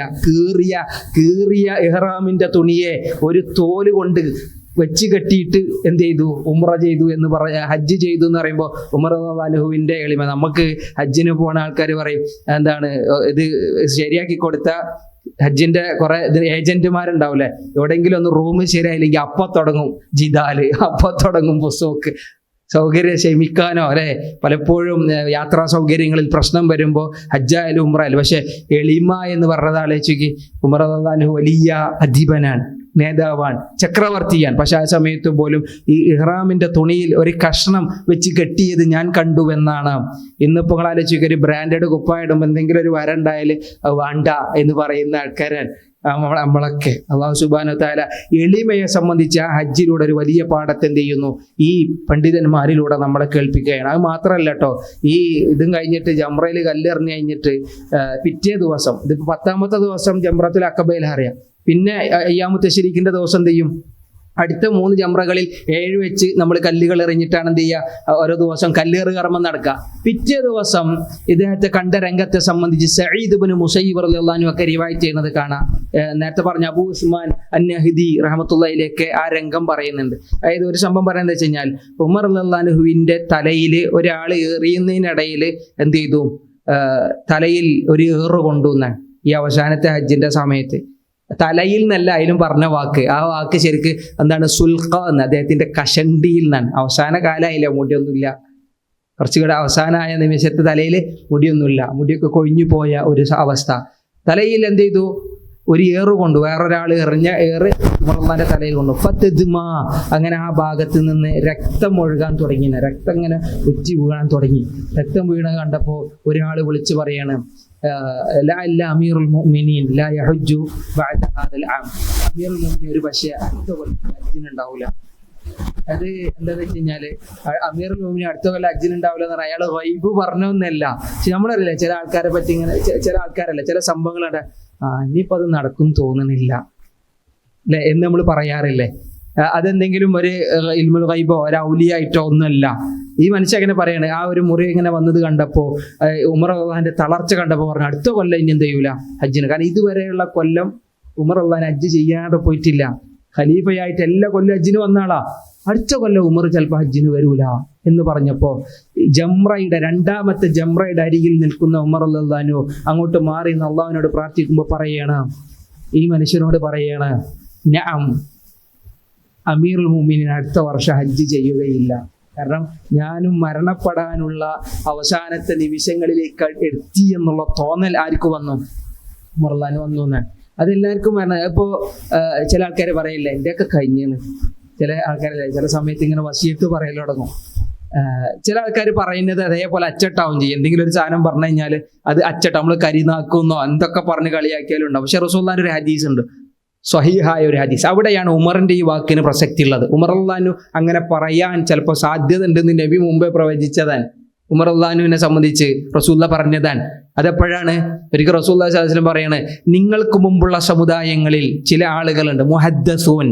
കീറിയ ഇഹ്റാമിന്റെ തുണിയെ ഒരു തോല് കൊണ്ട് വെച്ച് കെട്ടിയിട്ട് എന്ത് ചെയ്തു? ഉംറ ചെയ്തു എന്ന് ഹജ്ജ് ചെയ്തു എന്ന് പറയുമ്പോൾ ഉമർ റളിയല്ലാഹു അൻഹുവിന്റെ എളിമ. നമുക്ക് ഹജ്ജിന് പോണ ആൾക്കാർ പറയും എന്താണ് ഇത് ശരിയാക്കി കൊടുത്ത ഹജ്ജിന്റെ കുറെ ഏജന്റുമാരുണ്ടാവില്ലേ, എവിടെയെങ്കിലും ഒന്ന് റൂം ശരിയായില്ലെങ്കിൽ അപ്പൊ തുടങ്ങും ജിദാല്, അപ്പൊ തുടങ്ങും പുസ്തകക്ക് സൗകര്യം ക്ഷമിക്കാനോ അല്ലെ. പലപ്പോഴും യാത്രാ സൗകര്യങ്ങളിൽ പ്രശ്നം വരുമ്പോൾ ഹജ്ജായാലും ഉംറയായാലും. പക്ഷെ എളിമ എന്ന് പറഞ്ഞത് ആലോചിക്ക്, ഉമർ റളിയല്ലാഹു അൻഹു വലിയ അധിപനാണ്, നേതാവാണ്, ചക്രവർത്തിയാണ്. പക്ഷെ ആ സമയത്ത് പോലും ഈ ഇഹ്റാമിന്റെ തുണിയിൽ ഒരു കഷ്ണം വെച്ച് കെട്ടിയത് ഞാൻ കണ്ടു എന്നാണ്. ഇന്നിപ്പോൾ നിങ്ങൾ ആലോചിക്കുക, ഒരു ബ്രാൻഡഡ് കുപ്പായിടുമ്പോൾ എന്തെങ്കിലും ഒരു വരണ്ടായാൽ അത് വേണ്ട എന്ന് പറയുന്ന ആൾക്കാരാണ് നമ്മളൊക്കെ. അല്ലാഹു സുബ്ഹാനഹു വതആല എളിമയെ സംബന്ധിച്ച് ആ ഹജ്ജിലൂടെ ഒരു വലിയ പാഠത്തെ എന്ത് ചെയ്യുന്നു? ഈ പണ്ഡിതന്മാരിലൂടെ നമ്മളെ കേൾപ്പിക്കുകയാണ്. അത് മാത്രമല്ല കേട്ടോ, ഈ ഇതും കഴിഞ്ഞിട്ട് ജംറയിൽ കല്ലെറിഞ്ഞ് കഴിഞ്ഞിട്ട് പിറ്റേ ദിവസം, ഇതിപ്പോൾ 10ാമത്തെ ദിവസം ജംറത്തുൽ അഖബയിൽ അറിയാം, പിന്നെ അയ്യാമു തശ്രീഖിന്റെ ദിവസം എന്ത് ചെയ്യും? അടുത്ത 3 ജംറകളിൽ 7 വെച്ച് നമ്മൾ കല്ലുകൾ എറിഞ്ഞിട്ടാണ് എന്ത് ചെയ്യുക, ഓരോ ദിവസം കല്ലേറ് കർമ്മം നടക്കുക. പിറ്റേ ദിവസം ഇദ്ദേഹത്തെ കണ്ട രംഗത്തെ സംബന്ധിച്ച് സഈദ് ഇബ്നു മുസയ്യിബ് റളിയല്ലാഹു അൻഹു ഒക്കെ റിവായത്ത് ചെയ്യുന്നത് കാണാം. നേരത്തെ പറഞ്ഞ അബൂ ഉസ്മാൻ അൻ-നഹ്ദി റഹ്മത്തുള്ളാഹിയിലേക്ക് ആ രംഗം പറയുന്നുണ്ട്. അതായത് ഒരു സംഭവം പറയുന്നത് വെച്ച് കഴിഞ്ഞാൽ, ഉമർ റളിയല്ലാഹു അൻഹുവിന്റെ തലയിൽ ഒരാൾ എറിയുന്നതിനിടയിൽ എന്ത് ചെയ്തു, തലയിൽ ഒരു ഏറ് കൊണ്ടുവന്നാണ്. ഈ അവസാനത്തെ ഹജ്ജിന്റെ സമയത്ത് തലയിൽ നിന്നല്ല അതിലും പറഞ്ഞ വാക്ക്, ആ വാക്ക് ശരിക്ക് എന്താണ്, സുൽഖ എന്ന്, അദ്ദേഹത്തിന്റെ കഷണ്ടിയിൽ നിന്നാണ്. അവസാന കാലമായില്ല, മുടിയൊന്നുമില്ല, കുറച്ചുകൂടെ അവസാനമായ നിമിഷത്ത് തലയിൽ മുടിയൊന്നുമില്ല, മുടിയൊക്കെ കൊഴിഞ്ഞു പോയ ഒരു അവസ്ഥ. തലയിൽ എന്ത് ചെയ്തു, ഒരു ഏറ് കൊണ്ടു, വേറൊരാൾ എറിഞ്ഞ ഏറ് ഉമറുള്ളാന്റെ തലയിൽ കൊണ്ടു. ഫത്ദ്മാ, അങ്ങനെ ആ ഭാഗത്ത് നിന്ന് രക്തം ഒഴുകാൻ തുടങ്ങി, രക്തം ഇങ്ങനെ ഉറ്റി വീഴാൻ തുടങ്ങി. രക്തം വീണ കണ്ടപ്പോൾ ഒരാൾ വിളിച്ചു പറയാണ്, അമീറുൽ മുഅ്മിനീൻ ലാ യഹജ്ജു ബഅദ ഹാദൽ ആം. അമീറുൽ മുഅ്മിനീൻ ഒരു പക്ഷേ അടുത്ത കൊല്ലം ഹജ്ജിനുണ്ടാവില്ല. അത് എന്താണെന്ന് വെച്ച് കഴിഞ്ഞാല്, അമീറുൽ മുഅ്മിനീൻ അടുത്ത കൊല്ലം ഹജ്ജിനുണ്ടാവില്ല എന്ന് പറഞ്ഞാൽ അയാൾ ഗൈബ് പറഞ്ഞൊന്നല്ല. നമ്മളറിയില്ല ചില ആൾക്കാരെ പറ്റി, ഇങ്ങനെ ചില ആൾക്കാരല്ല, ചില സംഭവങ്ങളുണ്ട്, ഇനിയിപ്പോൾ അത് നടക്കും തോന്നുന്നില്ല അല്ലെ എന്ന് നമ്മൾ പറയാറില്ലേ. അതെന്തെങ്കിലും ഒരു ഇൽമുൽ ഗൈബോ ഒരു ഔലിയായിട്ടോ ഒന്നുമല്ല. ഈ മനുഷ്യൻ അങ്ങനെ പറയാണ്. ആ ഒരു മുറി ഇങ്ങനെ വന്നത് കണ്ടപ്പോൾ, ഉമർ റളിയല്ലാഹുവിന്റെ തളർച്ച കണ്ടപ്പോൾ പറഞ്ഞു, അടുത്ത കൊല്ലം ഇനി എന്ത് ചെയ്യൂല ഹജ്ജിന്. കാരണം ഇതുവരെയുള്ള കൊല്ലം ഉമർ റളിയല്ലാഹു ഹജ്ജ് ചെയ്യാതെ പോയിട്ടില്ല. ഖലീഫയായിട്ട് എല്ലാ കൊല്ലം ഹജ്ജിന് വന്നാളാ. അടുത്ത കൊല്ലം ഉമർ ചിലപ്പോൾ ഹജ്ജിന് വരൂല എന്ന് പറഞ്ഞപ്പോൾ, ജംറയുടെ 2ാമത്തെ ജംറയുടെ അരികിൽ നിൽക്കുന്ന ഉമർ റളിയല്ലാഹു അൻഹു അങ്ങോട്ട് മാറി അള്ളാഹുവിനോട് പ്രാർത്ഥിക്കുമ്പോൾ പറയാണ്, ഈ മനുഷ്യനോട് പറയാണ്, നഅം, അമീറുൽ മുഅ്മിനീൻ അടുത്ത വർഷം ഹജ്ജ് ചെയ്യുകയില്ല. കാരണം ഞാനും മരണപ്പെടാനുള്ള അവസാനത്തെ നിമിഷങ്ങളിലേക്ക് എത്തി എന്നുള്ള തോന്നൽ ആർക്ക് വന്നു, ഉമർ റളിയല്ലാഹു അൻഹു വന്നു എന്നാണ്. അതെല്ലാവർക്കും വരണം. ഇപ്പോൾ ചില ആൾക്കാർ പറയില്ല എൻ്റെയൊക്കെ കഴിഞ്ഞാണ്. ചില ആൾക്കാരല്ലേ ചില സമയത്ത് ഇങ്ങനെ വസിയത്ത് പറയൽ തുടങ്ങും. ചില ആൾക്കാർ പറയുന്നത് അതേപോലെ അച്ചട്ടാവും ചെയ്യും. എന്തെങ്കിലും ഒരു സാധനം പറഞ്ഞു കഴിഞ്ഞാൽ അത് അച്ചട്ട, നമ്മൾ കരിനാക്കുന്നോ എന്തൊക്കെ പറഞ്ഞ് കളിയാക്കിയാലും ഉണ്ടാവും. പക്ഷെ റസൂലുള്ളാഹിന്റെ ഒരു ഹദീസ് ഉണ്ട്, സ്വഹീഹായ ഒരു ഹദീസ്. അവിടെയാണ് ഉമറിന്റെ ഈ വാക്കിന് പ്രസക്തി ഉള്ളത്. ഉമർ റളിയല്ലാഹു അൻഹു അങ്ങനെ പറയാൻ ചിലപ്പോൾ സാധ്യത ഉണ്ടെന്ന് നബി മുമ്പേ പ്രവചിച്ചതാണ്. ഉമർ റളിയല്ലാഹു അൻഹുവിനെ സംബന്ധിച്ച് റസൂലുള്ളാഹി പറഞ്ഞതാണ്. അതെപ്പോഴാണ്? ഒരിക്കൽ റസൂലുള്ളാഹി സ്വല്ലല്ലാഹു അലൈഹി വസല്ലം പറയാണ്, നിങ്ങൾക്ക് മുമ്പുള്ള സമുദായങ്ങളിൽ ചില ആളുകളുണ്ട്, മുഹദ്ദസൂൻ,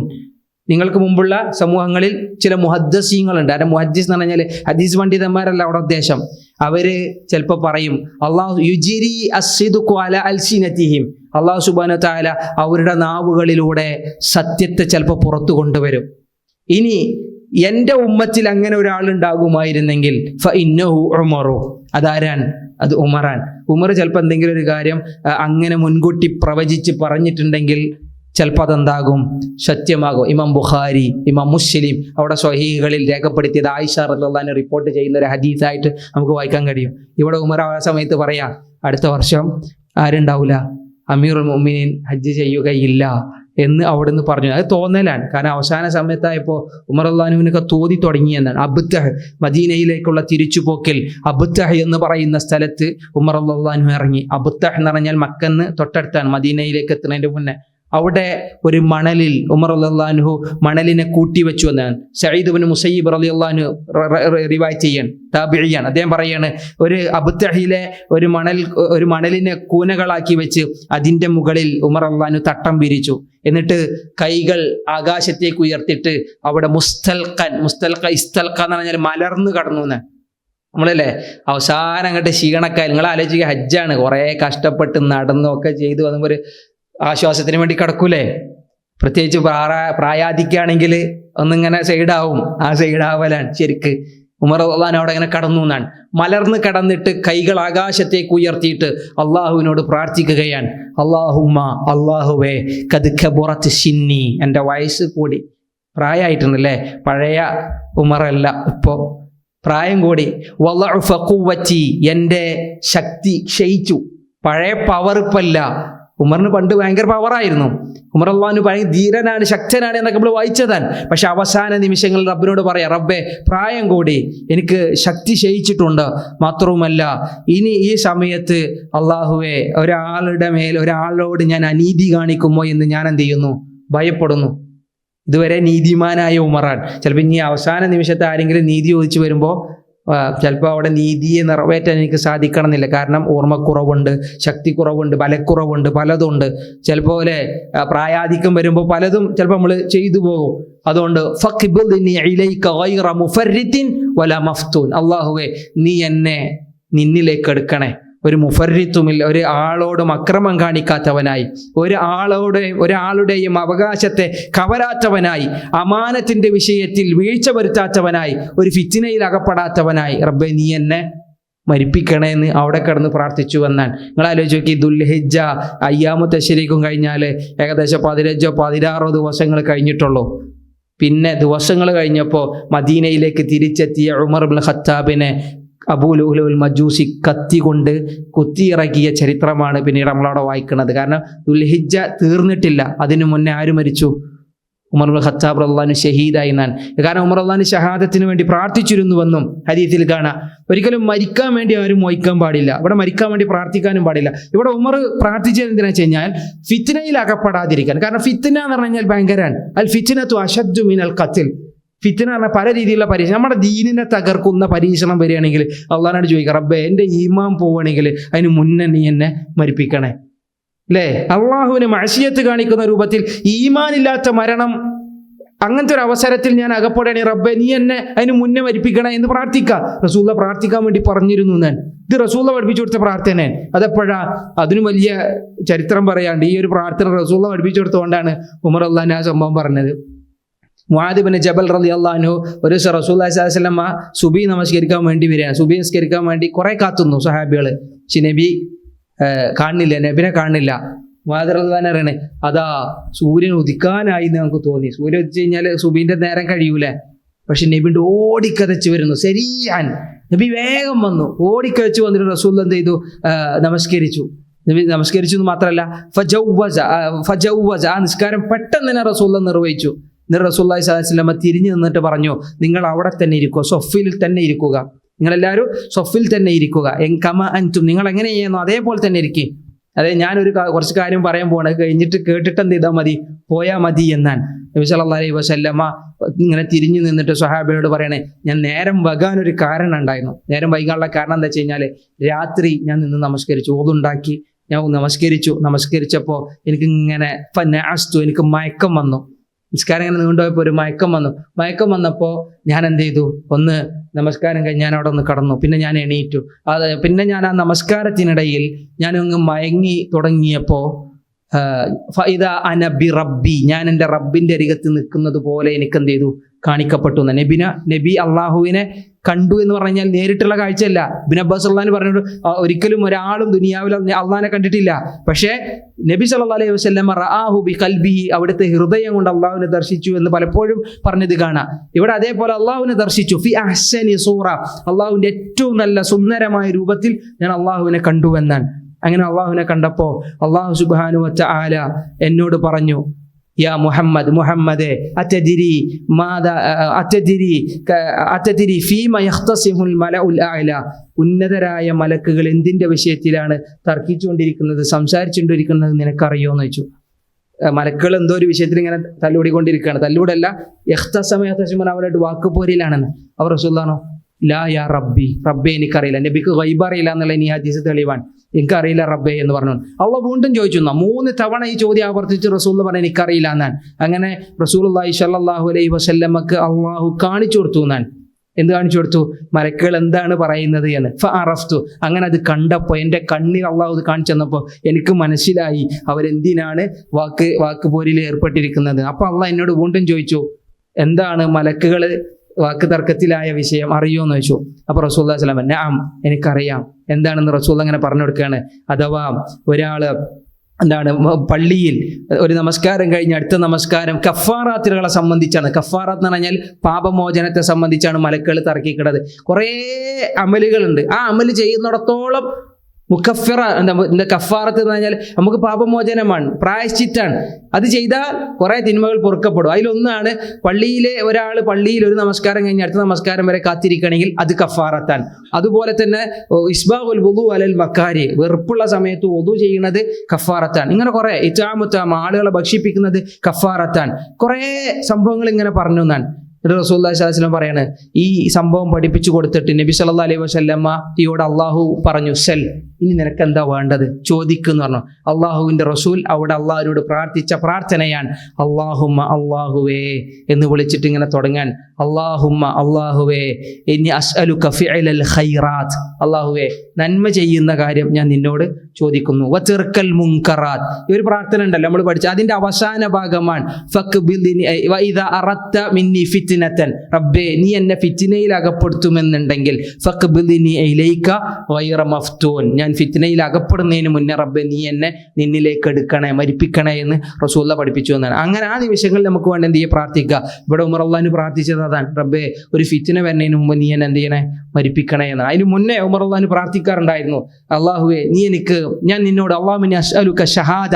നിങ്ങൾക്ക് മുമ്പുള്ള സമൂഹങ്ങളിൽ ചില മുഹദ്ദസീങ്ങളുണ്ട്. അല്ല, മുഹദ്ദിസ് എന്ന് പറഞ്ഞാൽ ഹദീസ് പണ്ഡിതന്മാരല്ല അവിടെ ഉദ്ദേശം. അവര് ചിലപ്പോൾ പറയും, അല്ലാഹു യുജിരി അസ്സിദ്ഖു അലാ അൽസിനതിഹിം, അല്ലാഹു സുബ്ഹാനഹു വ തആല അവരുടെ നാവുകളിലൂടെ സത്യത്തെ ചിലപ്പോൾ പുറത്തു കൊണ്ടുവരും. ഇനി എൻ്റെ ഉമ്മത്തിൽ അങ്ങനെ ഒരാളുണ്ടാകുമായിരുന്നെങ്കിൽ ഫഇന്നഹു ഉമറു, അതാരാൻ? അത് ഉമറാൻ. ഉമർ ചിലപ്പോൾ എന്തെങ്കിലും ഒരു കാര്യം അങ്ങനെ മുൻകൂട്ടി പ്രവചിച്ച് പറഞ്ഞിട്ടുണ്ടെങ്കിൽ ചിലപ്പോൾ അതെന്താകും, സത്യമാകും. ഇമാം ബുഖാരി, ഇമാം മുസ്ലിം അവിടെ സ്വഹീഹുകളിൽ രേഖപ്പെടുത്തിയത് ആയിഷ റളിയല്ലാഹു അൻഹ റിപ്പോർട്ട് ചെയ്യുന്ന ഒരു ഹദീസായിട്ട് നമുക്ക് വായിക്കാൻ കഴിയും. ഇവിടെ ഉമർ ആ സമയത്ത് പറയാം, അടുത്ത വർഷം ആരുണ്ടാവില്ല, അമീറുൽ മുഅ്മിനീൻ ഹജ്ജ് ചെയ്യുകയില്ല എന്ന് അവിടെ നിന്ന് പറഞ്ഞു. അത് തോന്നലാണ്. കാരണം അവസാന സമയത്തായപ്പോൾ ഉമർ റളിയല്ലാഹു അൻഹുവിനൊക്കെ തോന്നി തുടങ്ങിയെന്നാണ്. അബ്തഹ്, മദീനയിലേക്കുള്ള തിരിച്ചുപോക്കിൽ അബ്തഹ് എന്ന് പറയുന്ന സ്ഥലത്ത് ഉമർ റളിയല്ലാഹു അൻഹു ഇറങ്ങി. അബ്തഹ് എന്ന് പറഞ്ഞാൽ മക്കന്ന് തൊട്ടടുത്താണ്, മദീനയിലേക്ക് എത്തുന്നതിന്റെ മുന്നേ. അവിടെ ഒരു മണലിൽ ഉമർ റളിയല്ലാഹു അൻഹു മണലിനെ കൂട്ടി വെച്ചു എന്നാണ് സഈദ് ഇബ്നു മുസയ്യിബ് റളിയല്ലാഹു അൻഹു റിവായത്ത് ചെയ്യാൻ, താബിഇയാണ്. അദ്ദേഹം പറയാണ്, ഒരു അബ്തഹിലെ ഒരു മണലിനെ കൂനകളാക്കി വെച്ച് അതിന്റെ മുകളിൽ ഉമർ റളിയല്ലാഹു അൻഹു തട്ടം വിരിച്ചു. എന്നിട്ട് കൈകൾ ആകാശത്തേക്ക് ഉയർത്തിയിട്ട് അവിടെ ഇസ്തൽഖ എന്ന് പറഞ്ഞാൽ മലർന്നു കടന്നു എന്ന്. നമ്മളല്ലേ അവസാനം അങ്ങോട്ട് ക്ഷീണക്കായി, നിങ്ങൾ ആലോചിക്കുക, ഹജ്ജാണ്, കുറേ കഷ്ടപ്പെട്ട് നടന്നൊക്കെ ചെയ്തു വന്നപ്പോൾ ഒരു ആശ്വാസത്തിന് വേണ്ടി കിടക്കൂലേ. പ്രത്യേകിച്ച് പ്രായാധിക്യാണെങ്കിൽ ഒന്നിങ്ങനെ സൈഡാവും. ആ സൈഡാവലാണ് ശരിക്ക്. ഉമർ റളിയല്ലാഹു അൻഹു അവിടെ ഇങ്ങനെ കടന്നു എന്നാണ്. മലർന്ന് കടന്നിട്ട് കൈകൾ ആകാശത്തേക്ക് ഉയർത്തിയിട്ട് അള്ളാഹുവിനോട് പ്രാർത്ഥിക്കുകയാണ്, അല്ലാഹുമ്മ, അള്ളാഹുവേ, ഖദ് കബറത് സിന്നി, എൻ്റെ വയസ്സ് കൂടി, പ്രായമായിട്ടുണ്ടല്ലേ, പഴയ ഉമറല്ല, ഇപ്പോൾ പ്രായം കൂടി. വളഉഫ ഖുവ്വതി, എൻ്റെ ശക്തി ക്ഷയിച്ചു, പഴയ പവർ ഇപ്പല്ല. ഉമറിന് പണ്ട് ഭയങ്കര പവറായിരുന്നു. ഉമർ റളിയല്ലാഹു അൻഹു ഭയങ്കര ധീരനാണ്, ശക്തനാണ് എന്നൊക്കെ നമ്മൾ വായിച്ചതാണ്. പക്ഷെ അവസാന നിമിഷങ്ങളിൽ റബ്ബിനോട് പറയാം, റബ്ബേ, പ്രായം കൂടി, എനിക്ക് ശക്തി ക്ഷയിച്ചിട്ടുണ്ട്, മാത്രവുമല്ല ഇനി ഈ സമയത്ത് അള്ളാഹുവേ, ഒരാളോട് ഞാൻ അനീതി കാണിക്കുമോ എന്ന് ഞാൻ എന്ത് ചെയ്യുന്നു, ഭയപ്പെടുന്നു. ഇതുവരെ നീതിമാനായ ഉമറാൻ ചിലപ്പോൾ ഇനി അവസാന നിമിഷത്തെ ആരെങ്കിലും നീതി ചോദിച്ചു വരുമ്പോൾ ചിലപ്പോൾ അവിടെ നീതിയെ നിറവേറ്റാൻ എനിക്ക് സാധിക്കണമെന്നില്ല, കാരണം ഓർമ്മക്കുറവുണ്ട്, ശക്തി കുറവുണ്ട്, ബലക്കുറവുണ്ട്, പലതുണ്ട്. ചിലപ്പോൾ പോലെ പ്രായാധിക്യം വരുമ്പോൾ പലതും ചിലപ്പോൾ നമ്മൾ ചെയ്തു പോകും. അതുകൊണ്ട് ഫഖ്ബിദ്നി ഇലൈക ഗൈറ മുഫർരിത്തിൻ വലാ മഫ്തൂൻ, അല്ലാഹുവേ നീ എന്നെ നിന്നിലേക്ക് എടുക്കണേ, ഒരു മുഫർരിത്തുമില്ല, ഒരു ആളോടും അക്രമം കാണിക്കാത്തവനായി, ഒരാളുടെയും അവകാശത്തെ കവരാത്തവനായി, അമാനത്തിന്റെ വിഷയത്തിൽ വീഴ്ച വരുത്താത്തവനായി, ഒരു ഫിത്നയിൽ അകപ്പെടാത്തവനായി റബ്ബേ നീ എന്നെ മരിപ്പിക്കണേ എന്ന് അവിടെ കിടന്ന് പ്രാർത്ഥിച്ചു എന്നാണ്. നിങ്ങൾ ആലോചിച്ച് നോക്കി, ദുൽഹിജ്ജ അയ്യാമു തശ്രീഖും കഴിഞ്ഞാൽ ഏകദേശം 15-16 ദിവസങ്ങൾ കഴിഞ്ഞിട്ടുള്ളൂ. പിന്നെ ദിവസങ്ങൾ കഴിഞ്ഞപ്പോൾ മദീനയിലേക്ക് തിരിച്ചെത്തിയ ഉമർ ഇബ്നുൽ ഖത്താബിനെ അബൂ ലുഅ്ലുഉൽ മജൂസി കത്തി കൊണ്ട് കുത്തിയിറക്കിയ ചരിത്രമാണ് പിന്നീട് നമ്മളവിടെ വായിക്കുന്നത്. കാരണം ദുൽഹിജ്ജ തീർന്നിട്ടില്ല, അതിനു മുന്നേ ആര് മരിച്ചു? ഉമർ ഇബ്നുൽ ഖത്താബ് റളിയല്ലാഹു ഷഹീദായി എന്നാണ്. കാരണം ഉമർ റളിയല്ലാഹു ഷഹാദത്തിന് വേണ്ടി പ്രാർത്ഥിച്ചിരുന്നുവെന്നും ഹദീസിൽ കാണാം. ഒരിക്കലും മരിക്കാൻ വേണ്ടി ആരും മോഹിക്കാൻ പാടില്ല, ഇവിടെ മരിക്കാൻ വേണ്ടി പ്രാർത്ഥിക്കാനും പാടില്ല. ഇവിടെ ഉമർ പ്രാർത്ഥിച്ചത് എന്തിനാ വെച്ച് കഴിഞ്ഞാൽ ഫിത്നയിൽ അകപ്പെടാതിരിക്കാൻ. കാരണം ഫിത്ന എന്ന് പറഞ്ഞു കഴിഞ്ഞാൽ ഭയങ്കരാണ്. അൽ ഫിത്നതു അശദ്ദു മിനൽ ഖത്ൽ. ഫിത്ന പറഞ്ഞാൽ പല രീതിയിലുള്ള പരീക്ഷണം, നമ്മുടെ ദീനിനെ തകർക്കുന്ന പരീക്ഷണം വരികയാണെങ്കിൽ അള്ളാഹിനോട് ചോദിക്കുക, റബ്ബേ എൻ്റെ ഈമാൻ പോവുകയാണെങ്കിൽ അതിന് മുന്നേ നീ എന്നെ മരിപ്പിക്കണേ. അല്ലേ? അള്ളാഹുവിന് മഅസിയത്ത് കാണിക്കുന്ന രൂപത്തിൽ ഈമാനില്ലാത്ത മരണം, അങ്ങനത്തെ ഒരു അവസരത്തിൽ ഞാൻ അകപ്പെടുകയാണെങ്കിൽ റബ്ബേ നീ എന്നെ അതിന് മുന്നേ മരിപ്പിക്കണേ എന്ന് പ്രാർത്ഥിക്കുക. റസൂല പ്രാർത്ഥിക്കാൻ വേണ്ടി പറഞ്ഞിരുന്നു ഞാൻ. ഇത് റസൂല പഠിപ്പിച്ചു കൊടുത്ത പ്രാർത്ഥന. അതെപ്പോഴാ? അതിന് വലിയ ചരിത്രം പറയാണ്ട് ഈ ഒരു പ്രാർത്ഥന റസൂല പഠിപ്പിച്ചു കൊടുത്തുകൊണ്ടാണ് ഉമർ അള്ളാഹിന് ആ സംഭവം പറഞ്ഞത്. മുആദ് ഇബ്നു ജബൽ റളിയല്ലാഹു അൻഹു ഒരു ദിവസം റസൂലുള്ളാഹി സ്വല്ലല്ലാഹു അലൈഹി വസല്ലം സുബഹി നമസ്കരിക്കാൻ വേണ്ടി വരികയാണ്. സുബഹി നമസ്കരിക്കാൻ വേണ്ടി കുറെ കാത്തുന്നു സഹാബികൾ. പക്ഷെ നബി കാണുന്നില്ല, നബിനെ കാണുന്നില്ല. മുആദ് റളിയല്ലാഹു അൻഹു പറയണേ, അതാ സൂര്യൻ ഉദിക്കാനായി എന്ന് നമുക്ക് തോന്നി. സൂര്യൻ ഉദിച്ചു കഴിഞ്ഞാൽ സുബഹിന്റെ നേരം കഴിയൂലേ. പക്ഷെ നബിന്റെ ഓടിക്കതച്ച് വരുന്നു. ശരിയാൻ നബി വേഗം വന്നു, ഓടിക്കതച്ച് വന്നിട്ട് റസൂൽ എന്ത് ചെയ്തു? നമസ്കരിച്ചു. നബി നമസ്കരിച്ചു എന്ന് മാത്രമല്ല, ഫജൗവസ ആ നിസ്കാരം പെട്ടെന്ന് തന്നെ റസൂൽ നിർവഹിച്ചു. റസൂലുള്ളാഹി സ്വല്ലല്ലാഹു അലൈഹി വസല്ലം തിരിഞ്ഞു നിന്നിട്ട് പറഞ്ഞു, നിങ്ങൾ അവിടെ തന്നെ ഇരിക്കുക, സൊഫിൽ തന്നെ ഇരിക്കുക, നിങ്ങളെല്ലാവരും സൊഫിൽ തന്നെ ഇരിക്കുക, കമ അൻതും നിങ്ങൾ എങ്ങനെ ചെയ്യുന്നു അതേപോലെ തന്നെ ഇരിക്കുക. അതെ, ഞാനൊരു കുറച്ച് കാര്യം പറയാൻ പോകണം, കഴിഞ്ഞിട്ട് കേട്ടിട്ട് എന്ത് ചെയ്താൽ മതി, പോയാൽ മതി എന്നാണ്. നബി സല്ലല്ലാഹു അലൈഹി വസല്ലമ ഇങ്ങനെ തിരിഞ്ഞു നിന്നിട്ട് സ്വഹാബിയോട് പറയണേ, ഞാൻ നേരം വൈകാനൊരു കാരണം ഉണ്ടായിരുന്നു. നേരം വൈകാനുള്ള കാരണം എന്താ വെച്ച് കഴിഞ്ഞാൽ, രാത്രി ഞാൻ നിന്ന് നമസ്കരിച്ചു, ഓതുണ്ടാക്കി ഞാൻ നമസ്കരിച്ചപ്പോൾ എനിക്കിങ്ങനെ എനിക്ക് മയക്കം വന്നു. നിസ്കാരം ഇങ്ങനെ നീണ്ടുപോയപ്പോൾ ഒരു മയക്കം വന്നപ്പോൾ ഞാൻ എന്ത് ചെയ്തു, ഒന്ന് നമസ്കാരം കഴിഞ്ഞ് ഞാൻ അവിടെ ഒന്ന് കടന്നു. പിന്നെ ഞാൻ എണീറ്റു. പിന്നെ ഞാൻ ആ നമസ്കാരത്തിനിടയിൽ ഞാനങ്ങ് മയങ്ങി തുടങ്ങിയപ്പോൾ ഫൈദാ അന ബി റബ്ബി, ഞാൻ എൻ്റെ റബ്ബിൻ്റെ അരികത്ത് നിൽക്കുന്നത് പോലെ എനിക്ക് എന്ത് ചെയ്തു, കാണിക്കപ്പെട്ടു. നബി അള്ളാഹുവിനെ കണ്ടു എന്ന് പറഞ്ഞാൽ നേരിട്ടുള്ള കാഴ്ചയല്ല. ഇബ്നു അബ്ബാസ് അള്ളഹാന് പറഞ്ഞിട്ട് ഒരിക്കലും ഒരാളും ദുനിയാവിൽ അള്ളാഹിനെ കണ്ടിട്ടില്ല. പക്ഷേ നബി സല്ലല്ലാഹു അലൈഹി വസല്ലം റആഹു ബി ഖൽബിഹി, അവിടുത്തെ ഹൃദയം കൊണ്ട് അള്ളാഹുവിനെ ദർശിച്ചു എന്ന് പലപ്പോഴും പറഞ്ഞത് കാണാം. ഇവിടെ അതേപോലെ അള്ളാഹുവിനെ ദർശിച്ചു. ഫി അഹ്സനി സൂറ, അള്ളാഹുവിൻ്റെ ഏറ്റവും നല്ല സുന്ദരമായ രൂപത്തിൽ ഞാൻ അള്ളാഹുവിനെ കണ്ടു എന്നാണ്. അങ്ങനെ അള്ളാഹുവിനെ കണ്ടപ്പോൾ അള്ളാഹു സുബ്ഹാനഹു വ തആല എന്നോട് പറഞ്ഞു, യാ മുഹമ്മദേ അത്തദിരി ഫീമ യഖ്തസിമുൽ മലഉൽ അഅല, ഉന്നതരായ മലക്കുകൾ എന്തിൻ്റെ വിഷയത്തിലാണ് തർക്കിച്ചുകൊണ്ടിരിക്കുന്നത്, സംസാരിച്ചുകൊണ്ടിരിക്കുന്നത് നിനക്കറിയോ എന്ന് ചോദിച്ചു. മലക്കുകൾ എന്തോ ഒരു വിഷയത്തിൽ ഇങ്ങനെ തല്ലുകൂടിക്കൊണ്ടിരിക്കുകയാണ്. തല്ലൂടല്ല, യഖ്തസിമുൻ അവരുടെ വാക്കുപോരിലാണെന്ന്. അവർ റസൂലുള്ളാഹി ലാ യാ റബ്ബേ എനിക്കറിയില്ല. നബിക്ക് ഗൈബ് അറിയില്ല എന്നുള്ള ഈ ഹദീസ് തെളിവാണ്. എനിക്കറിയില്ല റബ്ബേ എന്ന് പറഞ്ഞു. അള്ളാഹ് വീണ്ടും ചോദിച്ചു. 3 തവണ ഈ ചോദ്യം ആവർത്തിച്ച് റസൂൽ പറഞ്ഞു എനിക്കറിയില്ല എന്നാണ്. അങ്ങനെ റസൂലുള്ളാഹി സ്വല്ലല്ലാഹു അലൈഹി വസല്ലമക്ക് അള്ളാഹു കാണിച്ചു കൊടുത്തു എന്നാണ്. എന്ത് കാണിച്ചു കൊടുത്തു? മലക്കുകൾ എന്താണ് പറയുന്നത് എന്ന്. ഫഅറഫ്തു, അങ്ങനെ അത് കണ്ടപ്പോൾ എൻ്റെ കണ്ണിൽ അള്ളാഹു ഇത് കാണിച്ചു തന്നപ്പോൾ എനിക്ക് മനസ്സിലായി അവരെന്തിനാണ് വാക്ക് പോരിൽ ഏർപ്പെട്ടിരിക്കുന്നത്. അപ്പോൾ അള്ളാഹ് എന്നോട് വീണ്ടും ചോദിച്ചു, എന്താണ് മലക്കുകൾ വാക്ക് തർക്കത്തിലായ വിഷയം അറിയോ എന്ന് ചോദിച്ചു. അപ്പോൾ റസൂലുള്ളാഹി സ്വല്ലല്ലാഹു അലൈഹി വസല്ലം നഅം, എനിക്കറിയാം എന്താണെന്ന് റസൂൽ അങ്ങനെ പറഞ്ഞു കൊടുക്കുകയാണ്. അഥവാ ഒരാള് എന്താണ് പള്ളിയിൽ ഒരു നമസ്കാരം കഴിഞ്ഞ് അടുത്ത നമസ്കാരം കഫാറാത്തുകളെ സംബന്ധിച്ചാണ്. കഫാറാത്ത് എന്ന് പറഞ്ഞാൽ പാപമോചനത്തെ സംബന്ധിച്ചാണ് മലക്കുകൾ തർക്കിക്കുന്നത്. കുറേ അമലുകളുണ്ട്. ആ അമല് ചെയ്യുന്നിടത്തോളം മുക്കഫിറ എന്താ കഫാറത്ത് എന്ന് പറഞ്ഞാൽ നമുക്ക് പാപമോചനമാണ്, പ്രായശ്ചിത്താണ്. അത് ചെയ്താൽ കുറേ തിന്മകൾ പൊറുക്കപ്പെടും. അതിലൊന്നാണ് പള്ളിയിലെ ഒരാൾ പള്ളിയിൽ ഒരു നമസ്കാരം കഴിഞ്ഞ് അടുത്ത നമസ്കാരം വരെ കാത്തിരിക്കണമെങ്കിൽ അത് കഫാറത്താണ്. അതുപോലെ തന്നെ ഇസ്ബാഉൽ വുളു അലൽ മക്കാരി, വെറുപ്പുള്ള സമയത്ത് വുളു ചെയ്യുന്നത് കഫാറത്താണ്. ഇങ്ങനെ കുറേ ഇത്ആമുത്താം, ആളുകളെ ഭക്ഷിപ്പിക്കുന്നത് കഫാറത്താണ്. കുറേ സംഭവങ്ങൾ ഇങ്ങനെ പറഞ്ഞു എന്നാണ്. റസൂലുള്ളാഹി സ്വല്ലല്ലാഹു അലൈഹി വസല്ലം പറയാണ്, ഈ സംഭവം പഠിപ്പിച്ചു കൊടുത്തിട്ട് നബി സല്ലല്ലാഹു അലൈഹി വസല്ലമയോട് അള്ളാഹു പറഞ്ഞു, സെൽ, ഇനി നിനക്ക് എന്താ വേണ്ടത് ചോദിക്കുന്നു പറഞ്ഞു. അള്ളാഹുവിൻ്റെ റസൂൽ അവിടെ അള്ളാഹുവിനോട് പ്രാർത്ഥിച്ച പ്രാർത്ഥനയാണ് അല്ലാഹുമ്മ, അള്ളാഹുവേ എന്ന് വിളിച്ചിട്ട് ഇങ്ങനെ തുടങ്ങാൻ. അല്ലാഹുമ്മ, അള്ളാഹുവേ, ഇനി അസ്അലുക ഫിഅലൽ ഖൈറാത്ത്, അള്ളാഹുവേ നന്മ ചെയ്യുന്ന കാര്യം ഞാൻ നിന്നോട് ചോദിക്കുന്നു. വതർക്കൽ മുൻകറാത്ത്, ഈ ഒരു പ്രാർത്ഥന ഉണ്ടല്ലോ നമ്മൾ പഠിച്ച, അതിന്റെ അവസാന ഭാഗമാണ് ഫഖ്ബിൽനി വഇദാ അറദ്ത മിന്നി ഫിത്നതൻ, റബ്ബേ നീ എന്നെ ഫിത്നയിൽ അകപ്പെടുത്തുമെന്നുണ്ടെങ്കിൽ ഫഖ്ബിൽനി ഇലൈക ഗൈറ മഫ്തൂൻ, ഞാൻ ഫിത്നയിൽ അകപ്പെടുന്നതിന് മുന്നേ റബ്ബേ നീ എന്നെ നിന്നിലേക്ക് എടുക്കണേ, മരിപ്പിക്കണേ എന്ന് റസൂലുള്ള പഠിപ്പിച്ചു എന്നാണ്. അങ്ങനെ ആ നിമിഷങ്ങളിൽ നമുക്ക് വേണ്ടി എന്ത് ചെയ്യുക, പ്രാർത്ഥിക്കുക. ഇവിടെ ഉമർ അള്ളാഹു പ്രാർത്ഥിച്ചത് അതാണ്, റബ്ബേ ഒരു ഫിത്ന വരുന്നതിന് മുമ്പ് നീ എന്നെ എന്ത് ചെയ്യണേ, മരിപ്പിക്കണേ എന്ന്. അതിന് മുന്നേ ഉമർ അള്ളാഹു പ്രാർത്ഥിക്കാറുണ്ടായിരുന്നു, അള്ളാഹുവേ നീ എനിക്ക്, ഞാൻ നിന്നോട് അല്ലാഹുമ്മ അസ്അലുക ഷഹാദ,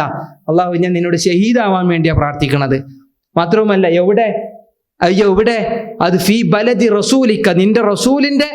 അള്ളാഹു ഞാൻ നിന്നോട് ഷഹീദാവാൻ വേണ്ടിയാണ് പ്രാർത്ഥിക്കണത്. മാത്രവുമല്ല എവിടെ അത് ഫീ ബലദി റസൂലിക്ക, നിന്റെ റസൂലിന്റെ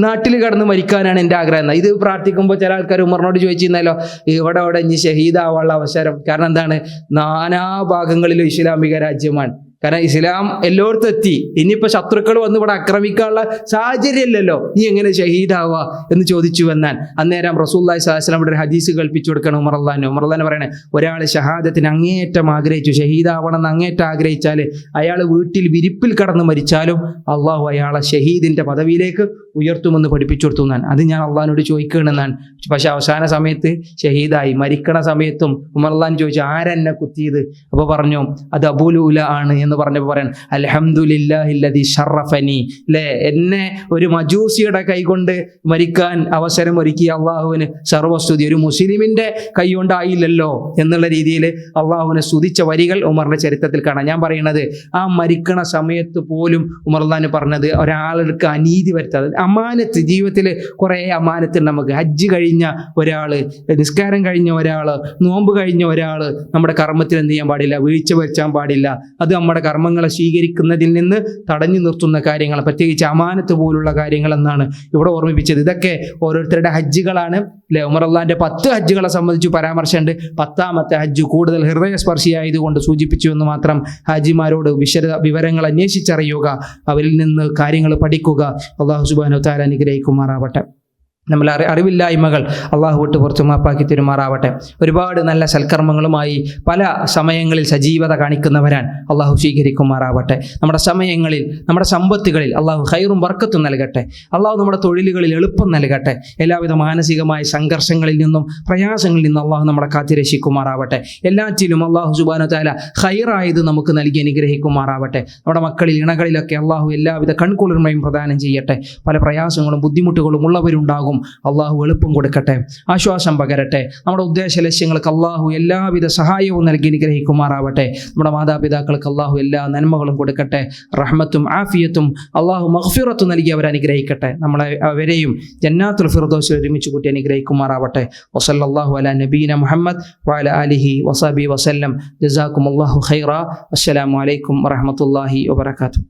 നാട്ടിൽ കടന്ന് മരിക്കാനാണ് എൻ്റെ ആഗ്രഹം. ഇത് പ്രാർത്ഥിക്കുമ്പോൾ ചില ആൾക്കാർ ഉമറിനോട് ചോദിച്ചിരുന്നല്ലോ, ഇവിടെ ഇനി ഷഹീദാവാനുള്ള അവസരം. കാരണം എന്താണ്, നാനാഭാഗങ്ങളിലും ഇസ്ലാമിക രാജ്യമാണ്. കാരണം ഇസ്ലാം എല്ലായിടത്തും എത്തി. ഇനിയിപ്പോൾ ശത്രുക്കൾ വന്ന് ഇവിടെ ആക്രമിക്കാനുള്ള സാഹചര്യമില്ലല്ലോ, നീ എങ്ങനെ ഷഹീദാവുക എന്ന് ചോദിച്ചു വന്നാൽ അന്നേരം റസൂലുള്ളാഹി സ്വല്ലല്ലാഹു അലൈഹി വസല്ലം ഒരു ഹദീസ് കൽപ്പിച്ചു കൊടുക്കണം ഉമർ അള്ളാഹു പറയണേ, ഒരാൾ ഷഹാദത്തിന് അങ്ങേയറ്റം ആഗ്രഹിച്ചു, ഷഹീദാവണം എന്ന് അങ്ങേറ്റം ആഗ്രഹിച്ചാൽ അയാൾ വീട്ടിൽ വിരിപ്പിൽ കടന്ന് മരിച്ചാലും അള്ളാഹു അയാളെ ഷഹീദിന്റെ പദവിയിലേക്ക് ഉയർത്തുമെന്ന് പഠിപ്പിച്ചു കൊടുത്തു എന്നാണ്. അത് ഞാൻ അള്ളാഹിനോട് ചോദിക്കണമെന്നാണ്. പക്ഷെ അവസാന സമയത്ത് ഷഹീദായി. മരിക്കണ സമയത്തും ഉമർ അള്ളാഹു ചോദിച്ചു, ആരെന്നെ കുത്തിയത്? അപ്പോൾ പറഞ്ഞു അത് അബൂലുല ആണ് എന്ന് പറഞ്ഞപ്പോൾ പറയാൻ, അൽഹംദുലില്ലാഹില്ലദീ ശറഫനി, അല്ലേ, എന്നെ ഒരു മജൂസിയുടെ കൈകൊണ്ട് മരിക്കാൻ അവസരം ഒരുക്കിയ അള്ളാഹുവിന് സർവസ്തുതി. ഒരു മുസ്ലിമിന്റെ കൈ കൊണ്ടായില്ലല്ലോ എന്നുള്ള രീതിയിൽ അള്ളാഹുവിനെ സ്തുതിച്ച വരികൾ ഉമറിന്റെ ചരിത്രത്തിൽ കാണാം. ഞാൻ പറയുന്നത്, ആ മരിക്കണ സമയത്ത് പോലും ഉമർ അള്ളാഹു പറഞ്ഞത് ഒരാൾക്ക് അനീതി വരുത്താതെ, അമാനത്ത്, ജീവിതത്തിൽ കുറേ അമാനത്തുണ്ട് നമുക്ക്. ഹജ്ജ് കഴിഞ്ഞ ഒരാൾ, നിസ്കാരം കഴിഞ്ഞ ഒരാൾ, നോമ്പ് കഴിഞ്ഞ ഒരാൾ നമ്മുടെ കർമ്മത്തിൽ എന്ത് ചെയ്യാൻ പാടില്ല, വീഴ്ച വരുത്താൻ പാടില്ല. അത് നമ്മുടെ കർമ്മങ്ങളെ സ്വീകരിക്കുന്നതിൽ നിന്ന് തടഞ്ഞു നിർത്തുന്ന കാര്യങ്ങൾ, പ്രത്യേകിച്ച് അമാനത്ത് പോലുള്ള കാര്യങ്ങൾ എന്നാണ് ഇവിടെ ഓർമ്മിപ്പിച്ചത്. ഇതൊക്കെ ഓരോരുത്തരുടെ ഹജ്ജുകളാണ്, അല്ലെ. ഉമർ അള്ളാഹിന്റെ 10 ഹജ്ജുകളെ സംബന്ധിച്ച് പരാമർശമുണ്ട്. 10ാമത്തെ ഹജ്ജ് കൂടുതൽ ഹൃദയസ്പർശിയായതുകൊണ്ട് സൂചിപ്പിച്ചു എന്ന് മാത്രം. ഹാജിമാരോട് വിവരങ്ങൾ അന്വേഷിച്ചറിയുക, അവരിൽ നിന്ന് കാര്യങ്ങൾ പഠിക്കുക. അള്ളാഹു സുബ്ഹാനഹു വ തആല അനുഗ്രഹിക്കുമാറാവട്ടെ. നമ്മൾ അറിവില്ലായ്മകൾ അള്ളാഹു വിട്ട് പുറത്തു മാപ്പാക്കി തരുമാറാവട്ടെ. ഒരുപാട് നല്ല സൽക്കർമ്മങ്ങളുമായി പല സമയങ്ങളിൽ സജീവത കാണിക്കുന്നവരാൻ അള്ളാഹു സ്വീകരിക്കുമാറാവട്ടെ. നമ്മുടെ സമയങ്ങളിൽ, നമ്മുടെ സമ്പത്തുകളിൽ അള്ളാഹു ഖൈറും ബർക്കത്തും നൽകട്ടെ. അള്ളാഹു നമ്മുടെ തൊഴിലുകളിൽ എളുപ്പം നൽകട്ടെ. എല്ലാവിധ മാനസികമായ സംഘർഷങ്ങളിൽ നിന്നും പ്രയാസങ്ങളിൽ നിന്നും അള്ളാഹു നമ്മളെ കാത്തിരക്ഷിക്കുമാറാവട്ടെ. എല്ലാറ്റിലും അള്ളാഹു സുബ്ഹാനഹു വ തആല ഖൈറായത് നമുക്ക് നൽകി അനുഗ്രഹിക്കുമാറാവട്ടെ. നമ്മുടെ മക്കളിൽ, ഇണകളിലൊക്കെ അള്ളാഹു എല്ലാവിധ കൺകുളിർമയും പ്രദാനം ചെയ്യട്ടെ. പല പ്രയാസങ്ങളും ബുദ്ധിമുട്ടുകളും ഉള്ളവരുണ്ടാകും, അള്ളാഹു എളുപ്പം കൊടുക്കട്ടെ, ആശ്വാസം പകരട്ടെ. നമ്മുടെ ഉദ്ദേശ ലക്ഷ്യങ്ങൾക്ക് അള്ളാഹു എല്ലാവിധ സഹായവും നൽകി അനുഗ്രഹിക്കുമാറാവട്ടെ. നമ്മുടെ മാതാപിതാക്കൾക്ക് അള്ളാഹു എല്ലാ നന്മകളും കൊടുക്കട്ടെ. റഹ്മത്തും ആഫിയത്തും അള്ളാഹു മഗ്ഫിറത്തും നൽകി അവരെ അനുഗ്രഹിക്കട്ടെ. നമ്മളെ അവരെയും ജന്നാത്തുൽ ഫിർദൗസിൽ ഒരുമിച്ച് കൂട്ടി അനുഗ്രഹിക്കുമാറാവട്ടെ. വസല്ലല്ലാഹു അലാ നബീന മുഹമ്മദ് വഅലാ ആലിഹി വസഹ്ബിഹി വസല്ലം. ജസാക്കുമുല്ലാഹു ഖൈറ. അസ്സലാമു അലൈക്കും വറഹ്മത്തുള്ളാഹി വബറകാതുഹു.